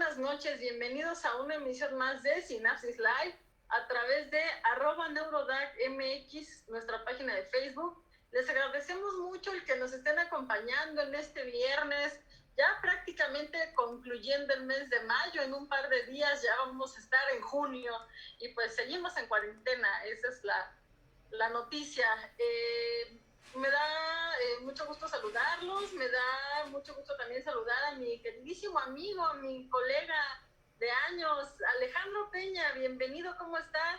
buenas noches, bienvenidos a una emisión más de Sinapsis Live a través de @NeurodacMX, nuestra página de Facebook. Les agradecemos mucho el que nos estén acompañando en este viernes, ya prácticamente concluyendo el mes de mayo. En un par de días ya vamos a estar en junio y pues seguimos en cuarentena, esa es la noticia. Me da mucho gusto saludarlos, me da mucho gusto también saludar a mi queridísimo amigo, a mi colega de años, Alejandro Peña. Bienvenido, ¿cómo estás?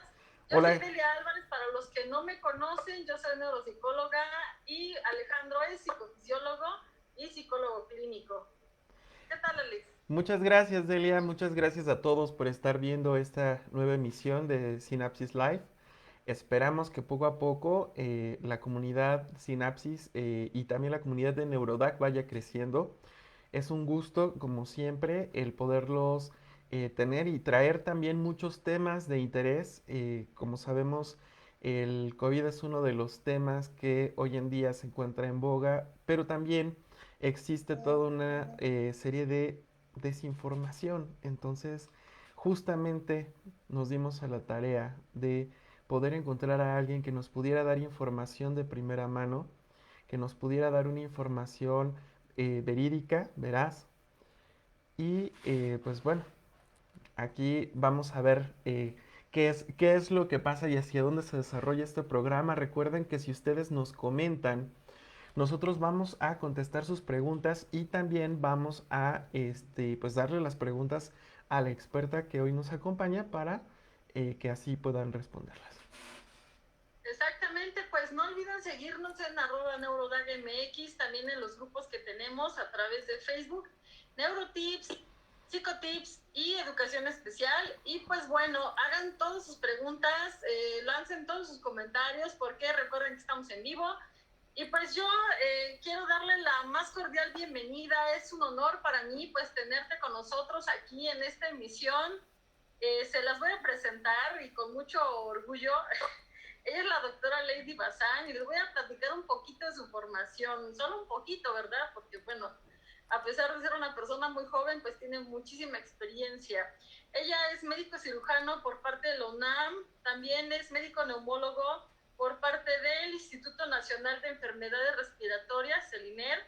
Yo soy Hola, Delia Álvarez, para los que no me conocen, yo soy neuropsicóloga y Alejandro es psicofisiólogo y psicólogo clínico. ¿Qué tal, Alex? muchas gracias Delia, muchas gracias a todos por estar viendo esta nueva emisión de Sinapsis Live. Esperamos que poco a poco la comunidad Sinapsis y también la comunidad de Neurodac vaya creciendo. Es un gusto, como siempre, el poderlos tener y traer también muchos temas de interés. Como sabemos, el COVID es uno de los temas que hoy en día se encuentra en boga, pero también existe toda una serie de desinformación. Entonces, justamente nos dimos a la tarea de poder encontrar a alguien que nos pudiera dar información de primera mano, que nos pudiera dar una información verídica, veraz. Y pues bueno, aquí vamos a ver qué es lo que pasa y hacia dónde se desarrolla este programa. Recuerden que si ustedes nos comentan, nosotros vamos a contestar sus preguntas y también vamos a pues darle las preguntas a la experta que hoy nos acompaña para que así puedan responderlas. Exactamente, pues no olviden seguirnos en @NeurodagMX, también en los grupos que tenemos a través de Facebook, Neurotips, Psicotips y Educación Especial. Y pues bueno, hagan todas sus preguntas, lancen todos sus comentarios, porque recuerden que estamos en vivo. Y pues yo quiero darle la más cordial bienvenida. Es un honor para mí pues tenerte con nosotros aquí en esta emisión. Se las voy a presentar y con mucho orgullo. Ella es la doctora Lady Bazán y les voy a platicar un poquito de su formación, solo un poquito, ¿verdad? Porque bueno, a pesar de ser una persona muy joven, pues tiene muchísima experiencia. Ella es médico cirujano por parte de la UNAM, también es médico neumólogo por parte del Instituto Nacional de Enfermedades Respiratorias, el INER.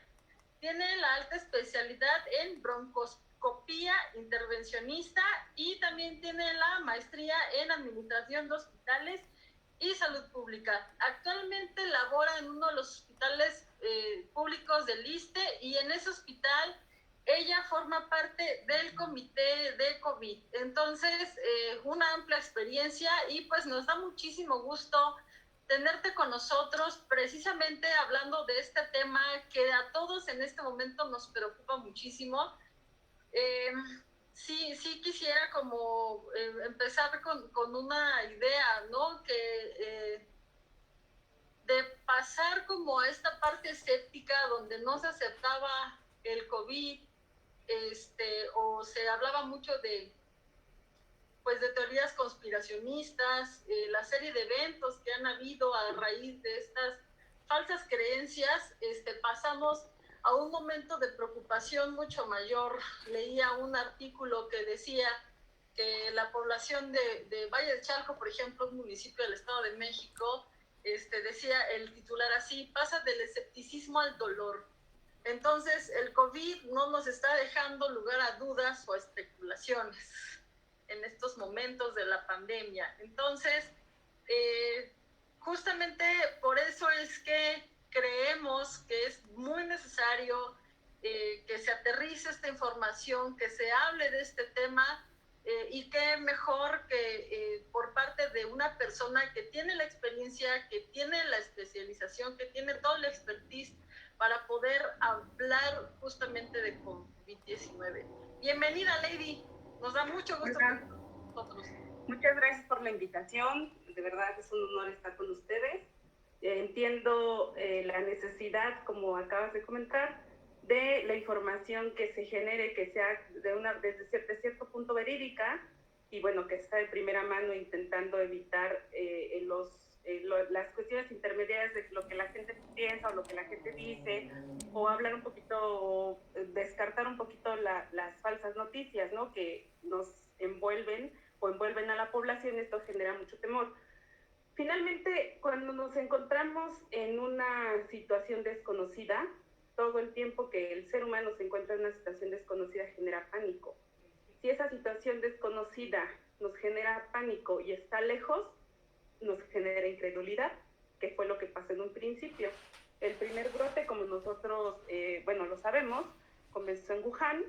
Tiene la alta especialidad en broncoscopía intervencionista y también tiene la maestría en administración de hospitales y salud pública. Actualmente labora en uno de los hospitales públicos del ISSSTE y en ese hospital ella forma parte del comité de COVID. Entonces, una amplia experiencia y pues nos da muchísimo gusto tenerte con nosotros, precisamente hablando de este tema que a todos en este momento nos preocupa muchísimo. Eh, sí quisiera como empezar con una idea, ¿no? De pasar como a esta parte escéptica donde no se aceptaba el COVID, o se hablaba mucho pues de teorías conspiracionistas, la serie de eventos que han habido a raíz de estas falsas creencias. Pasamos a un momento de preocupación mucho mayor. Leía un artículo que decía que la población de Valle de Chalco, por ejemplo, un municipio del Estado de México, decía el titular así: pasa del escepticismo al dolor. Entonces, el COVID no nos está dejando lugar a dudas o a especulaciones en estos momentos de la pandemia. Entonces, justamente por eso es que creemos que es muy necesario que se aterrice esta información, que se hable de este tema, y qué mejor que por parte de una persona que tiene la experiencia, que tiene la especialización, que tiene todo el expertise para poder hablar justamente de COVID-19. Bienvenida, Lady. Nos da mucho gusto Hola. tener con nosotros. Muchas gracias por la invitación. De verdad es un honor estar con ustedes. Entiendo la necesidad, como acabas de comentar, de la información que se genere, que sea desde cierto punto verídica y bueno, que está de primera mano, intentando evitar las cuestiones intermedias de lo que la gente piensa o lo que la gente dice, o hablar un poquito, descartar un poquito las falsas noticias, ¿no? Que nos envuelven o envuelven a la población. Esto genera mucho temor. Finalmente, cuando nos encontramos en una situación desconocida, todo el tiempo que el ser humano se encuentra en una situación desconocida genera pánico. Si esa situación desconocida nos genera pánico y está lejos, nos genera incredulidad, que fue lo que pasó en un principio. El primer brote, como nosotros, lo sabemos, comenzó en Wuhan.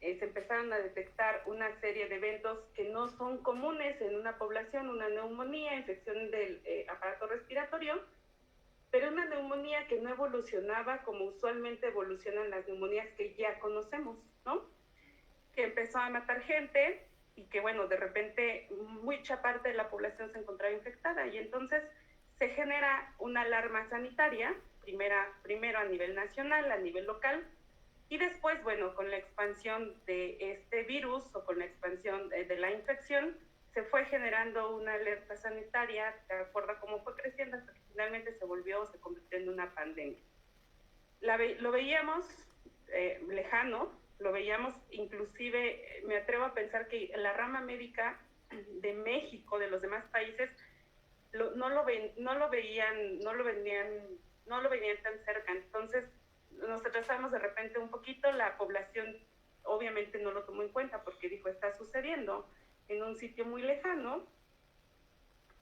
Se empezaron a detectar una serie de eventos que no son comunes en una población, una neumonía, infección del aparato respiratorio, pero una neumonía que no evolucionaba como usualmente evolucionan las neumonías que ya conocemos, ¿no? Que empezó a matar gente y que, bueno, de repente mucha parte de la población se encontraba infectada y entonces se genera una alarma sanitaria, primero a nivel nacional, a nivel local, y después, bueno, con la expansión de este virus o con la expansión de la infección, se fue generando una alerta sanitaria, de acuerdo a cómo fue creciendo, hasta que finalmente se convirtió en una pandemia. Lo veíamos lejano, lo veíamos inclusive, me atrevo a pensar que la rama médica de México, de los demás países, no lo veían tan cerca. Entonces nos atrasamos de repente un poquito, la población obviamente no lo tomó en cuenta porque dijo, está sucediendo en un sitio muy lejano,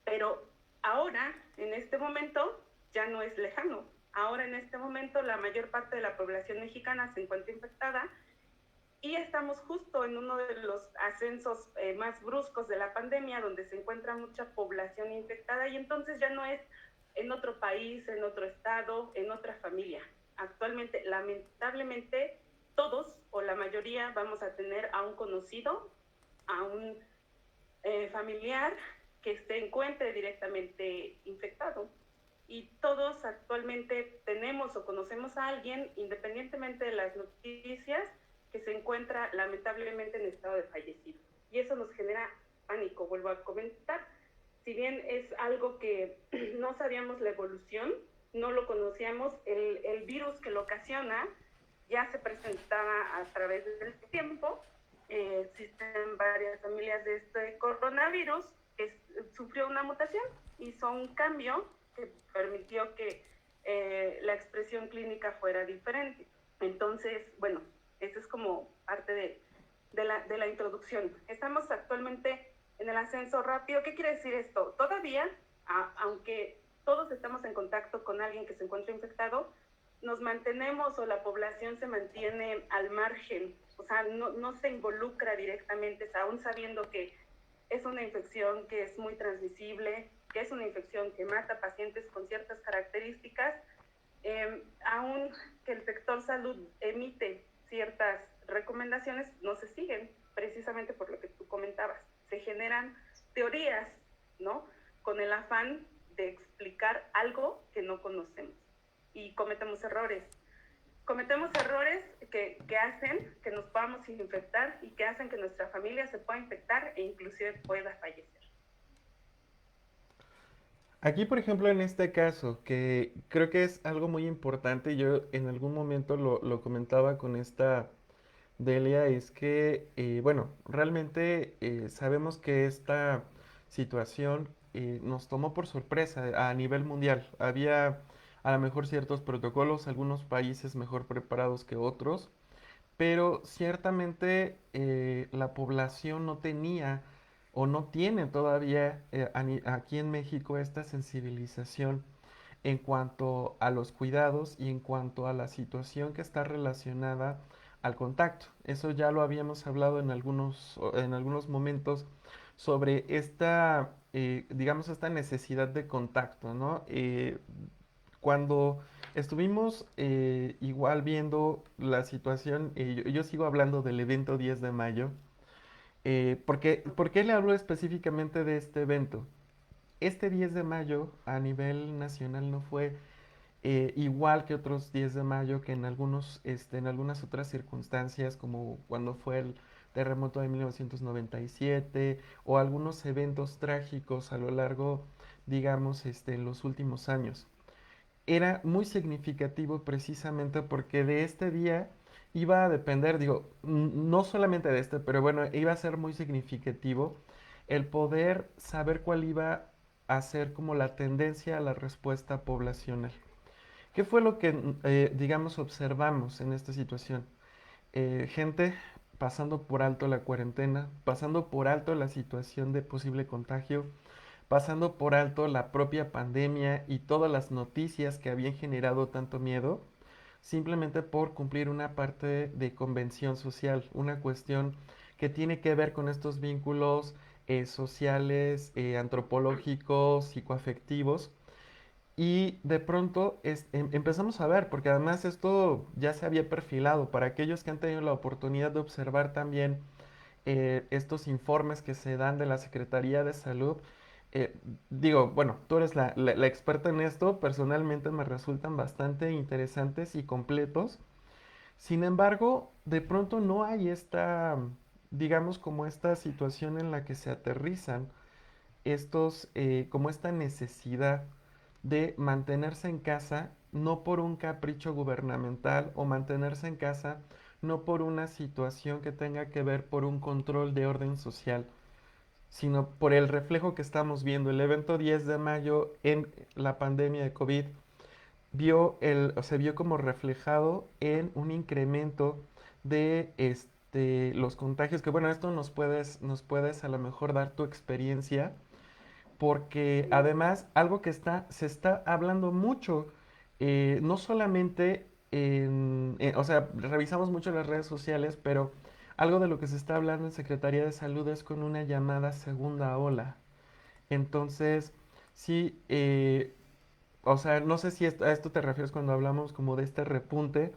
pero ahora, en este momento, ya no es lejano. Ahora, en este momento, la mayor parte de la población mexicana se encuentra infectada y estamos justo en uno de los ascensos más bruscos de la pandemia, donde se encuentra mucha población infectada y entonces ya no es en otro país, en otro estado, en otra familia. Actualmente, lamentablemente, todos o la mayoría vamos a tener a un conocido, a un familiar que se encuentre directamente infectado. Y todos actualmente tenemos o conocemos a alguien, independientemente de las noticias, que se encuentra lamentablemente en estado de fallecido. Y eso nos genera pánico, vuelvo a comentar. Si bien es algo que no sabíamos la evolución, no lo conocíamos, el virus que lo ocasiona ya se presentaba a través del tiempo. Existen varias familias de este coronavirus que sufrió una mutación, hizo un cambio que permitió que la expresión clínica fuera diferente. Entonces, bueno, eso es como parte de la introducción. Estamos actualmente en el ascenso rápido. ¿Qué quiere decir esto? Todavía, aunque todos estamos en contacto con alguien que se encuentra infectado, nos mantenemos o la población se mantiene al margen, o sea, no se involucra directamente, aún sabiendo que es una infección que es muy transmisible, que es una infección que mata pacientes con ciertas características, aún que el sector salud emite ciertas recomendaciones, no se siguen, precisamente por lo que tú comentabas. Se generan teorías, ¿no? Con el afán de explicar algo que no conocemos. Y cometemos errores. Cometemos errores que hacen que nos podamos infectar y que hacen que nuestra familia se pueda infectar e inclusive pueda fallecer. Aquí, por ejemplo, en este caso, que creo que es algo muy importante, yo en algún momento lo comentaba con esta Delia, es que, bueno, realmente sabemos que esta situación nos tomó por sorpresa a nivel mundial. Había a lo mejor ciertos protocolos, algunos países mejor preparados que otros, pero ciertamente la población no tenía o no tiene todavía aquí en México esta sensibilización en cuanto a los cuidados y en cuanto a la situación que está relacionada al contacto. Eso ya lo habíamos hablado en algunos momentos sobre esta, digamos, esta necesidad de contacto, ¿no? Cuando estuvimos igual viendo la situación, yo sigo hablando del evento 10 de mayo, ¿por qué le hablo específicamente de este evento? Este 10 de mayo a nivel nacional no fue igual que otros 10 de mayo, que en algunas otras circunstancias, como cuando fue el terremoto de 1997 o algunos eventos trágicos a lo largo, digamos, en los últimos años. Era muy significativo precisamente porque de este día iba a depender, digo, no solamente de este, pero bueno, iba a ser muy significativo el poder saber cuál iba a ser como la tendencia a la respuesta poblacional. ¿Qué fue lo que, digamos, observamos en esta situación? Gente pasando por alto la cuarentena, pasando por alto la situación de posible contagio, pasando por alto la propia pandemia y todas las noticias que habían generado tanto miedo, simplemente por cumplir una parte de convención social, una cuestión que tiene que ver con estos vínculos sociales, antropológicos, psicoafectivos, y de pronto empezamos a ver, porque además esto ya se había perfilado para aquellos que han tenido la oportunidad de observar también estos informes que se dan de la Secretaría de Salud. eh, Digo, bueno, tú eres la experta en esto, personalmente me resultan bastante interesantes y completos. Sin embargo, de pronto no hay esta, digamos, como esta situación en la que se aterrizan estos, como esta necesidad de mantenerse en casa, no por un capricho gubernamental o mantenerse en casa, no por una situación que tenga que ver por un control de orden social, sino por el reflejo que estamos viendo. El evento 10 de mayo en la pandemia de COVID se vio como reflejado en un incremento de los contagios, que bueno, esto nos puedes a lo mejor dar tu experiencia porque además algo que se está hablando mucho, no solamente o sea, revisamos mucho las redes sociales, pero algo de lo que se está hablando en Secretaría de Salud es con una llamada segunda ola. Entonces, sí, o sea, no sé si a esto te refieres cuando hablamos como de este repunte,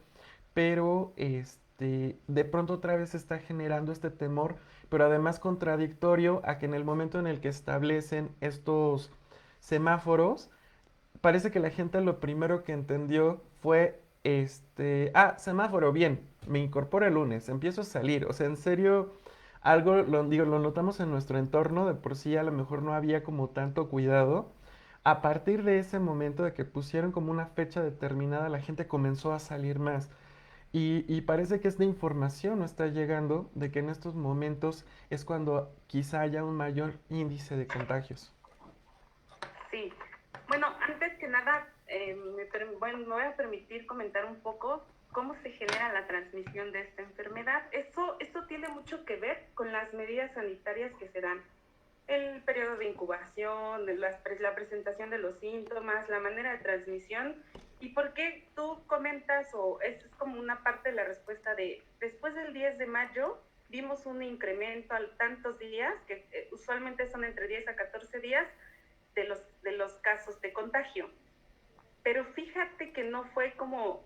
pero de pronto otra vez se está generando este temor, pero además contradictorio a que en el momento en el que establecen estos semáforos, parece que la gente lo primero que entendió fue, semáforo, bien, me incorporo el lunes, empiezo a salir, o sea, en serio, algo, lo notamos en nuestro entorno, de por sí a lo mejor no había como tanto cuidado. A partir de ese momento de que pusieron como una fecha determinada, la gente comenzó a salir más. Y parece que esta información no está llegando de que en estos momentos es cuando quizá haya un mayor índice de contagios. Sí, bueno, antes que nada, bueno, me voy a permitir comentar un poco cómo se genera la transmisión de esta enfermedad. Eso tiene mucho que ver con las medidas sanitarias que se dan. El periodo de incubación, la presentación de los síntomas, la manera de transmisión. ¿Y por qué tú comentas, o esto es como una parte de la respuesta de, después del 10 de mayo, vimos un incremento a tantos días, que usualmente son entre 10 a 14 días, de los casos de contagio? Pero fíjate que no fue como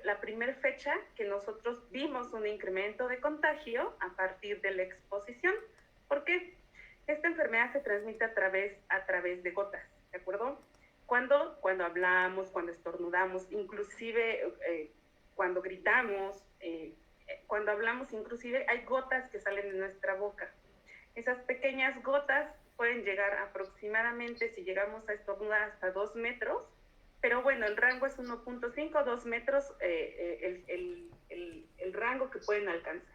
la primer fecha que nosotros vimos un incremento de contagio a partir de la exposición. ¿Por qué? Esta enfermedad se transmite a través de gotas, ¿de acuerdo? Cuando hablamos, cuando estornudamos, inclusive cuando gritamos, cuando hablamos, inclusive hay gotas que salen de nuestra boca. Esas pequeñas gotas pueden llegar aproximadamente, si llegamos a estornudar, hasta 2 metros, pero bueno, el rango es 1.5 o 2 metros, el rango que pueden alcanzar.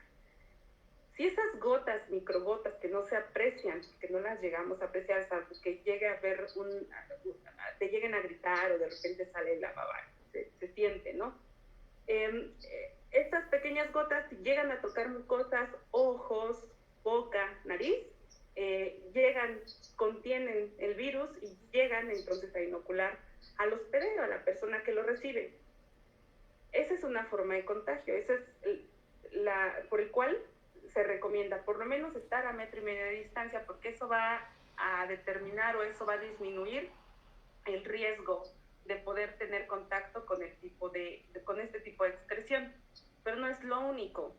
Si esas gotas, microgotas que no se aprecian, que no las llegamos a apreciar, hasta que llegue a ver te lleguen a gritar o de repente sale la baba, se siente, ¿no? Estas pequeñas gotas llegan a tocar mucosas, ojos, boca, nariz, contienen el virus y llegan entonces a inocular al hospedero, a la persona que lo recibe. Esa es una forma de contagio, esa es por el cual se recomienda por lo menos estar a 1,5 metros de distancia, porque eso va a determinar o eso va a disminuir el riesgo de poder tener contacto con este tipo de excreción. Pero no es lo único.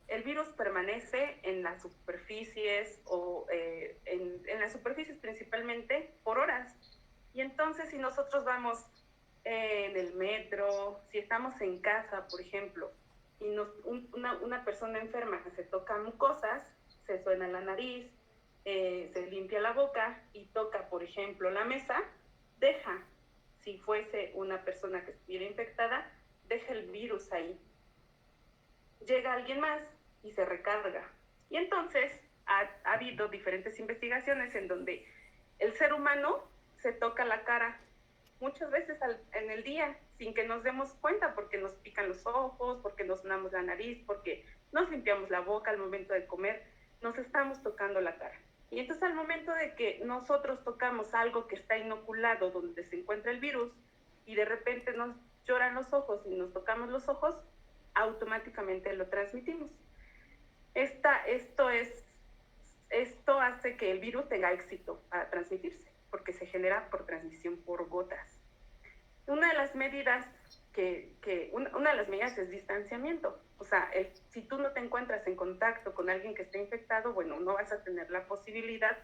El virus permanece en las superficies o en las superficies principalmente por horas. Y entonces si nosotros vamos en el metro, si estamos en casa, por ejemplo, y una persona enferma se toca mucosas, se suena la nariz, se limpia la boca y toca, por ejemplo, la mesa, si fuese una persona que estuviera infectada, deja el virus ahí. llega alguien más y se recarga. Y entonces ha habido diferentes investigaciones en donde el ser humano se toca la cara muchas veces en el día sin que nos demos cuenta, porque nos pican los ojos, porque nos sonamos la nariz, porque nos limpiamos la boca al momento de comer, nos estamos tocando la cara. Y entonces al momento de que nosotros tocamos algo que está inoculado donde se encuentra el virus y de repente nos lloran los ojos y nos tocamos los ojos, automáticamente lo transmitimos. Esto hace que el virus tenga éxito para transmitirse, porque se genera por transmisión por gotas. Una de las medidas una de las medidas es distanciamiento. O sea, si tú no te encuentras en contacto con alguien que esté infectado, bueno, no vas a tener la posibilidad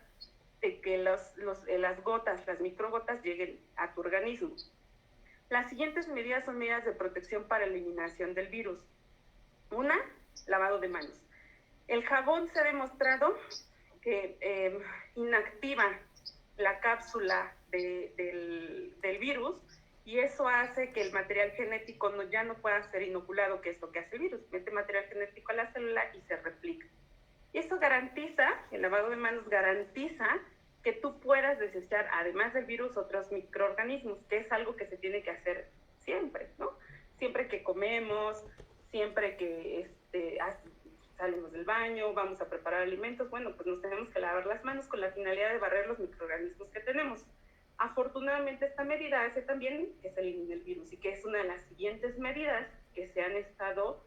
de que las gotas, las microgotas lleguen a tu organismo. Las siguientes medidas son medidas de protección para eliminación del virus. Una, lavado de manos. El jabón se ha demostrado que inactiva la cápsula del virus, y eso hace que el material genético ya no pueda ser inoculado, que es lo que hace el virus. Mete material genético a la célula y se replica. Y eso garantiza, el lavado de manos garantiza que tú puedas desechar, además del virus, otros microorganismos, que es algo que se tiene que hacer siempre, ¿no? Siempre que comemos, siempre que salimos del baño, vamos a preparar alimentos, bueno, pues nos tenemos que lavar las manos con la finalidad de barrer los microorganismos que tenemos. Afortunadamente esta medida hace también que se elimine el virus, y que es una de las siguientes medidas que se han estado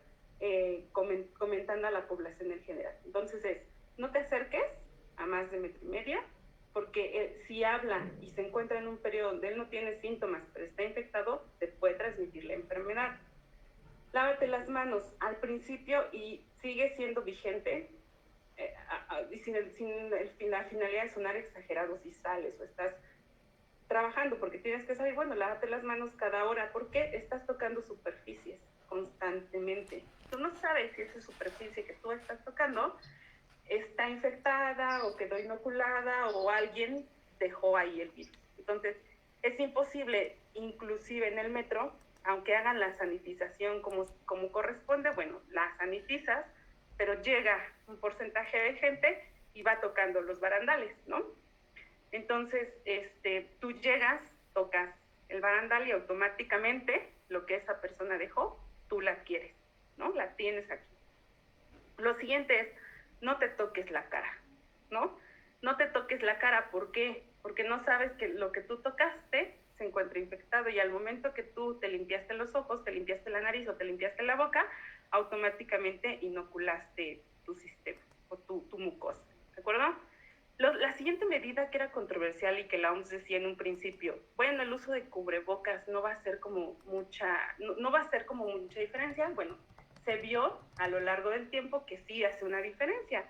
comentando a la población en general. Entonces no te acerques a más de 1,5 metros, porque si habla y se encuentra en un periodo donde él no tiene síntomas, pero está infectado, te puede transmitir la enfermedad. Lávate las manos al principio y sigue siendo vigente, sin la finalidad de sonar exagerado. Si sales o estás trabajando porque tienes que salir, bueno, lávate las manos cada hora, porque estás tocando superficies constantemente. Tú no sabes si esa superficie que tú estás tocando está infectada o quedó inoculada o alguien dejó ahí el virus. Entonces, es imposible, inclusive en el metro, aunque hagan la sanitización como corresponde, bueno, la sanitizas, pero llega un porcentaje de gente y va tocando los barandales, ¿no? Entonces, tú llegas, tocas el barandal y automáticamente lo que esa persona dejó, tú la adquieres, ¿no? La tienes aquí. Lo siguiente es, no te toques la cara, ¿no? No te toques la cara, ¿por qué? Porque no sabes que lo que tú tocaste se encuentra infectado, y al momento que tú te limpiaste los ojos, te limpiaste la nariz o te limpiaste la boca, automáticamente inoculaste tu sistema o tu mucosa, ¿de acuerdo? La siguiente medida que era controversial y que la OMS decía en un principio, bueno, el uso de cubrebocas no va a ser como mucha diferencia. Bueno, se vio a lo largo del tiempo que sí hace una diferencia.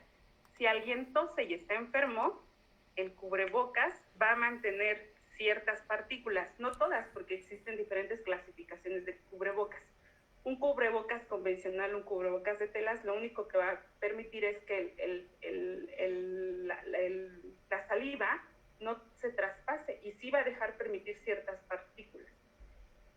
Si alguien tose y está enfermo, el cubrebocas va a mantener ciertas partículas, no todas, porque existen diferentes clasificaciones de cubrebocas. Un cubrebocas convencional, un cubrebocas de telas, lo único que va a permitir es que la saliva no se traspase, y sí va a dejar permitir ciertas partículas.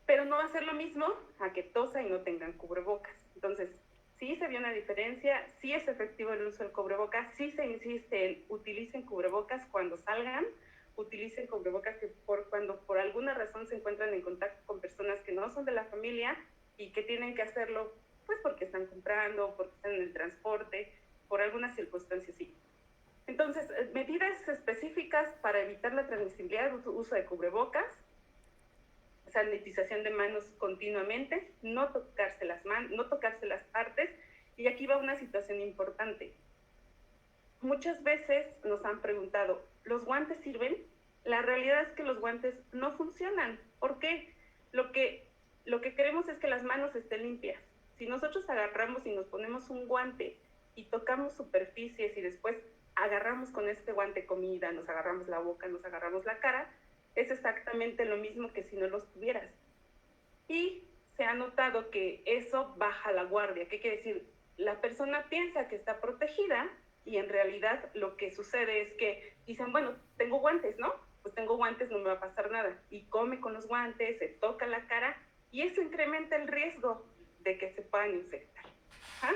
Pero no va a ser lo mismo a que tosa y no tengan cubrebocas. Entonces, sí se vio una diferencia, sí es efectivo el uso del cubrebocas, sí se insiste en utilicen cubrebocas cuando salgan, utilicen cubrebocas cuando por alguna razón se encuentran en contacto con personas que no son de la familia y que tienen que hacerlo pues porque están comprando, porque están en el transporte, por alguna circunstancia así. Entonces, medidas específicas para evitar la transmisibilidad, uso de cubrebocas, sanitización de manos continuamente, no tocarse las partes. Y aquí va una situación importante. Muchas veces nos han preguntado, ¿los guantes sirven? La realidad es que los guantes no funcionan. ¿Por qué? Lo que queremos es que las manos estén limpias. Si nosotros agarramos y nos ponemos un guante y tocamos superficies y después agarramos con este guante comida, nos agarramos la boca, nos agarramos la cara, es exactamente lo mismo que si no los tuvieras. Y se ha notado que eso baja la guardia. ¿Qué quiere decir? La persona piensa que está protegida y en realidad lo que sucede es que dicen, bueno, tengo guantes, ¿no? Pues tengo guantes, no me va a pasar nada. Y come con los guantes, se toca la cara y eso incrementa el riesgo de que se puedan infectar. Ajá.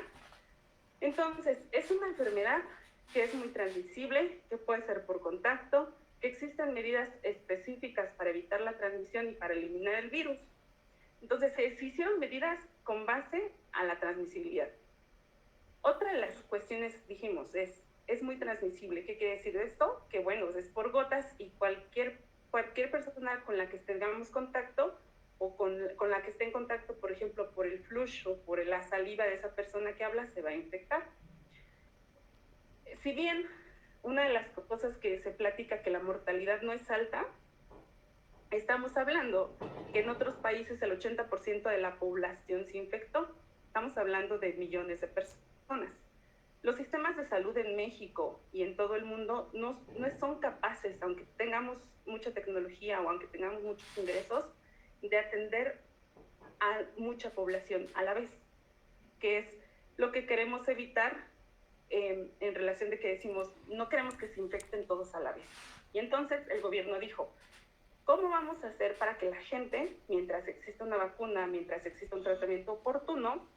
Entonces, es una enfermedad que es muy transmisible, que puede ser por contacto, que existen medidas específicas para evitar la transmisión y para eliminar el virus. Entonces, se hicieron medidas con base a la transmisibilidad. Otra de las cuestiones, dijimos, es muy transmisible. ¿Qué quiere decir esto? Que bueno, es por gotas y cualquier persona con la que tengamos contacto o con la que esté en contacto, por ejemplo, por el flush o por la saliva de esa persona que habla, se va a infectar. Si bien una de las cosas que se platica que la mortalidad no es alta, estamos hablando que en otros países el 80% de la población se infectó. Estamos hablando de millones de personas. Los sistemas de salud en México y en todo el mundo no son capaces, aunque tengamos mucha tecnología o aunque tengamos muchos ingresos, de atender a mucha población a la vez, que es lo que queremos evitar en relación de que decimos, no queremos que se infecten todos a la vez. Y entonces el gobierno dijo, ¿cómo vamos a hacer para que la gente, mientras exista una vacuna, mientras exista un tratamiento oportuno,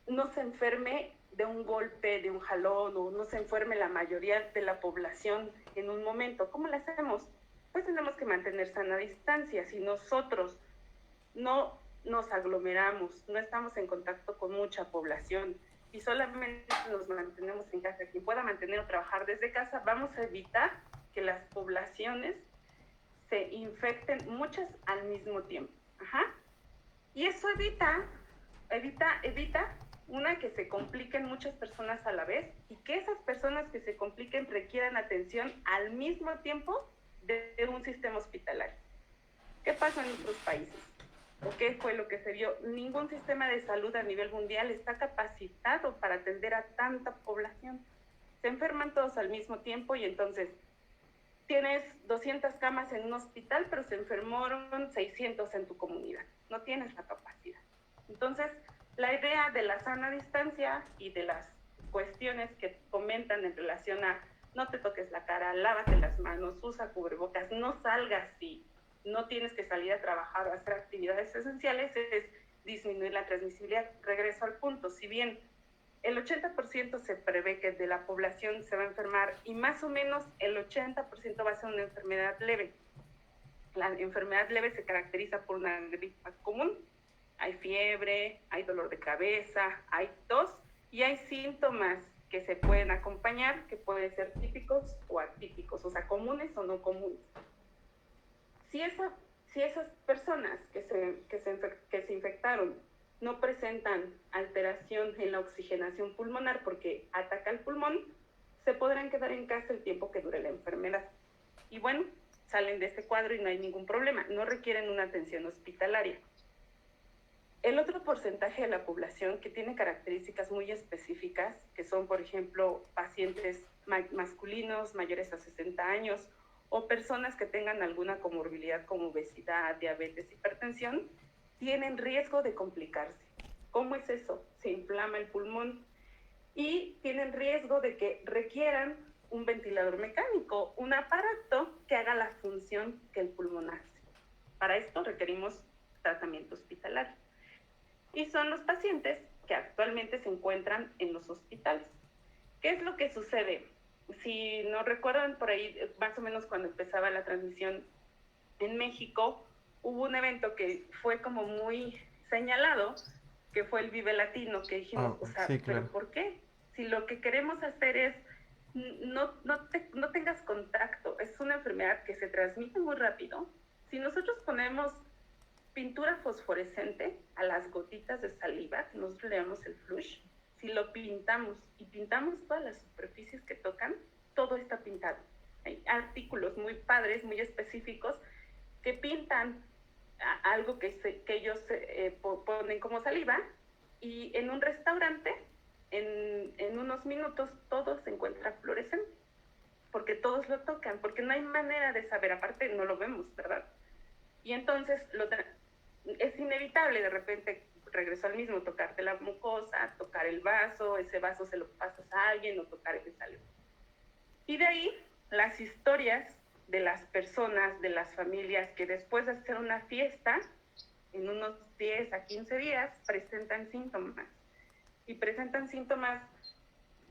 no se enferme de un golpe, de un jalón, o no se enferme la mayoría de la población en un momento? ¿Cómo lo hacemos? Pues tenemos que mantener sana distancia. Si nosotros no nos aglomeramos, no estamos en contacto con mucha población y solamente nos mantenemos en casa, quien pueda mantener o trabajar desde casa, vamos a evitar que las poblaciones se infecten muchas al mismo tiempo. Ajá. Y eso evita una, que se compliquen muchas personas a la vez y que esas personas que se compliquen requieran atención al mismo tiempo de un sistema hospitalario. ¿Qué pasa en otros países? ¿O qué fue lo que se vio? Ningún sistema de salud a nivel mundial está capacitado para atender a tanta población. Se enferman todos al mismo tiempo y entonces tienes 200 camas en un hospital, pero se enfermaron 600 en tu comunidad. No tienes la capacidad. Entonces, la idea de la sana distancia y de las cuestiones que comentan en relación a no te toques la cara, lávate las manos, usa cubrebocas, no salgas si no tienes que salir a trabajar o hacer actividades esenciales, es disminuir la transmisibilidad. Regreso al punto, si bien el 80% se prevé que de la población se va a enfermar y más o menos el 80% va a ser una enfermedad leve. La enfermedad leve se caracteriza por una gripa común. Hay fiebre, hay dolor de cabeza, hay tos y hay síntomas que se pueden acompañar, que pueden ser típicos o atípicos, o sea, comunes o no comunes. Si esas personas que se infectaron no presentan alteración en la oxigenación pulmonar porque ataca el pulmón, se podrán quedar en casa el tiempo que dure la enfermedad. Y bueno, salen de este cuadro y no hay ningún problema, no requieren una atención hospitalaria. El otro porcentaje de la población que tiene características muy específicas, que son, por ejemplo, pacientes masculinos mayores a 60 años o personas que tengan alguna comorbilidad como obesidad, diabetes, hipertensión, tienen riesgo de complicarse. ¿Cómo es eso? Se inflama el pulmón y tienen riesgo de que requieran un ventilador mecánico, un aparato que haga la función que el pulmón hace. Para esto requerimos tratamiento hospitalario. Y son los pacientes que actualmente se encuentran en los hospitales. ¿Qué es lo que sucede? Si no recuerdan, por ahí, más o menos cuando empezaba la transmisión en México, hubo un evento que fue como muy señalado, que fue el Vive Latino, que dijimos, o sea, sí, claro. ¿Pero por qué? Si lo que queremos hacer es no tengas contacto, es una enfermedad que se transmite muy rápido. Si nosotros ponemos pintura fosforescente a las gotitas de saliva, que nosotros le llamamos el flush, si lo pintamos y pintamos todas las superficies que tocan, todo está pintado. Hay artículos muy padres, muy específicos, que pintan algo que ellos ponen como saliva, y en un restaurante, en unos minutos, todo se encuentra fluorescente, porque todos lo tocan, porque no hay manera de saber, aparte no lo vemos, ¿verdad? Y entonces es inevitable, de repente regreso al mismo, tocarte la mucosa, tocar el vaso, ese vaso se lo pasas a alguien, o tocar ese saliva. Y de ahí las historias de las personas, de las familias que después de hacer una fiesta, en unos 10 a 15 días, presentan síntomas. y presentan síntomas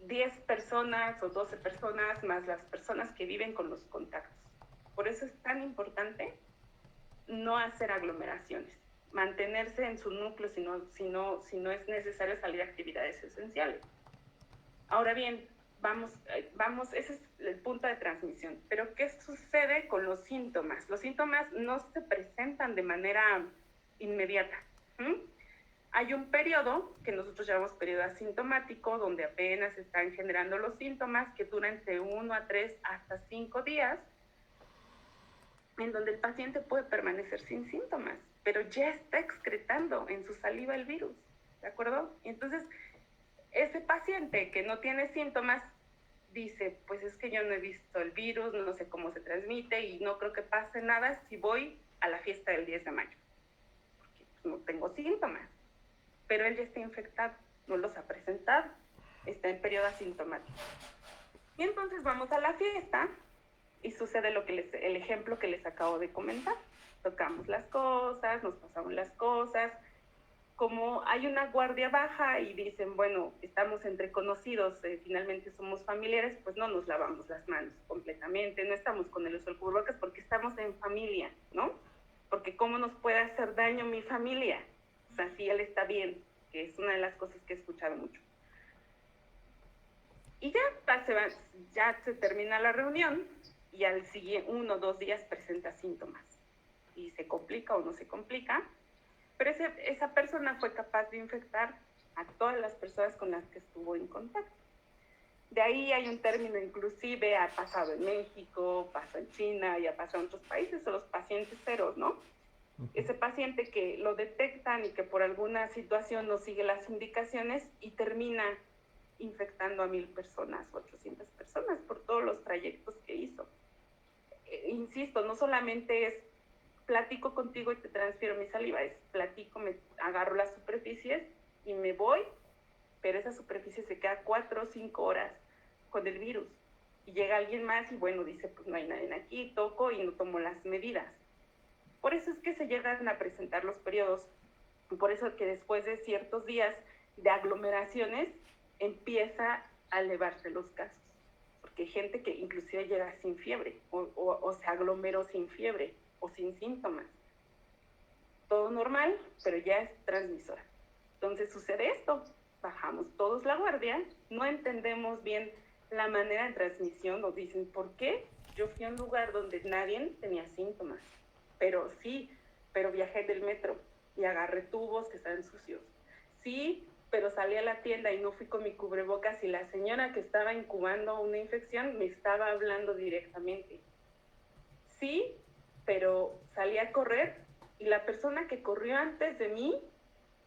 10 personas o 12 personas más las personas que viven con los contactos. Por eso es tan importante no hacer aglomeraciones, mantenerse en su núcleo si no es necesario salir a actividades esenciales. Ahora bien, vamos, ese es el punto de transmisión. Pero ¿qué sucede con los síntomas? Los síntomas no se presentan de manera inmediata. Hay un periodo que nosotros llamamos periodo asintomático, donde apenas están generando los síntomas, que dura entre 1 a 3 hasta 5 días, en donde el paciente puede permanecer sin síntomas, pero ya está excretando en su saliva el virus, ¿de acuerdo? Entonces, ese paciente que no tiene síntomas dice, pues es que yo no he visto el virus, no sé cómo se transmite y no creo que pase nada si voy a la fiesta del 10 de mayo, porque no tengo síntomas, pero él ya está infectado, no los ha presentado, está en periodo asintomático. Y entonces vamos a la fiesta y sucede el ejemplo que les acabo de comentar. Tocamos las cosas, nos pasamos las cosas. Como hay una guardia baja y dicen, bueno, estamos entre conocidos, finalmente somos familiares, pues no nos lavamos las manos completamente, no estamos con el uso del cubrebocas porque estamos en familia, ¿no? Porque ¿cómo nos puede hacer daño mi familia? O sea, si él está bien, que es una de las cosas que he escuchado mucho. Y ya se termina la reunión y al siguiente 1 o 2 días presenta síntomas. Y se complica o no se complica, pero esa persona fue capaz de infectar a todas las personas con las que estuvo en contacto. De ahí hay un término, inclusive ha pasado en México, pasó en China y ha pasado en otros países, son los pacientes ceros, ¿no? Ese paciente que lo detectan y que por alguna situación no sigue las indicaciones y termina infectando a 1,000 personas, 800 personas por todos los trayectos que hizo. Insisto, no solamente es platico contigo y te transfiero mi saliva, es platico, me agarro las superficies y me voy, pero esa superficie se queda 4 o 5 horas con el virus. Y llega alguien más y bueno, dice, pues no hay nadie aquí, toco y no tomo las medidas. Por eso es que se llegan a presentar los periodos, por eso que después de ciertos días de aglomeraciones empieza a elevarse los casos. Porque hay gente que inclusive llega sin fiebre o se aglomeró sin fiebre o sin síntomas. Todo normal, pero ya es transmisora. Entonces sucede esto, bajamos todos la guardia, no entendemos bien la manera de transmisión, nos dicen, ¿por qué? Yo fui a un lugar donde nadie tenía síntomas, pero viajé del metro y agarré tubos que estaban sucios. Sí, pero salí a la tienda y no fui con mi cubrebocas y la señora que estaba incubando una infección me estaba hablando directamente. Sí, pero salí a correr y la persona que corrió antes de mí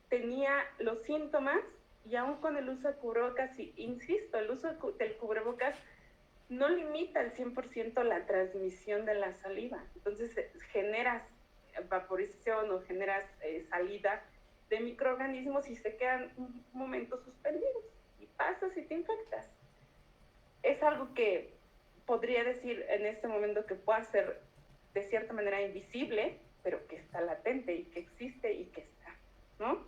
tenía los síntomas y aún con el uso de cubrebocas, y insisto, el uso del cubrebocas no limita al 100% la transmisión de la saliva. Entonces generas vaporización o generas salida de microorganismos y se quedan un momento suspendidos y pasas y te infectas. Es algo que podría decir en este momento que puede ser de cierta manera invisible, pero que está latente y que existe y que está, ¿no?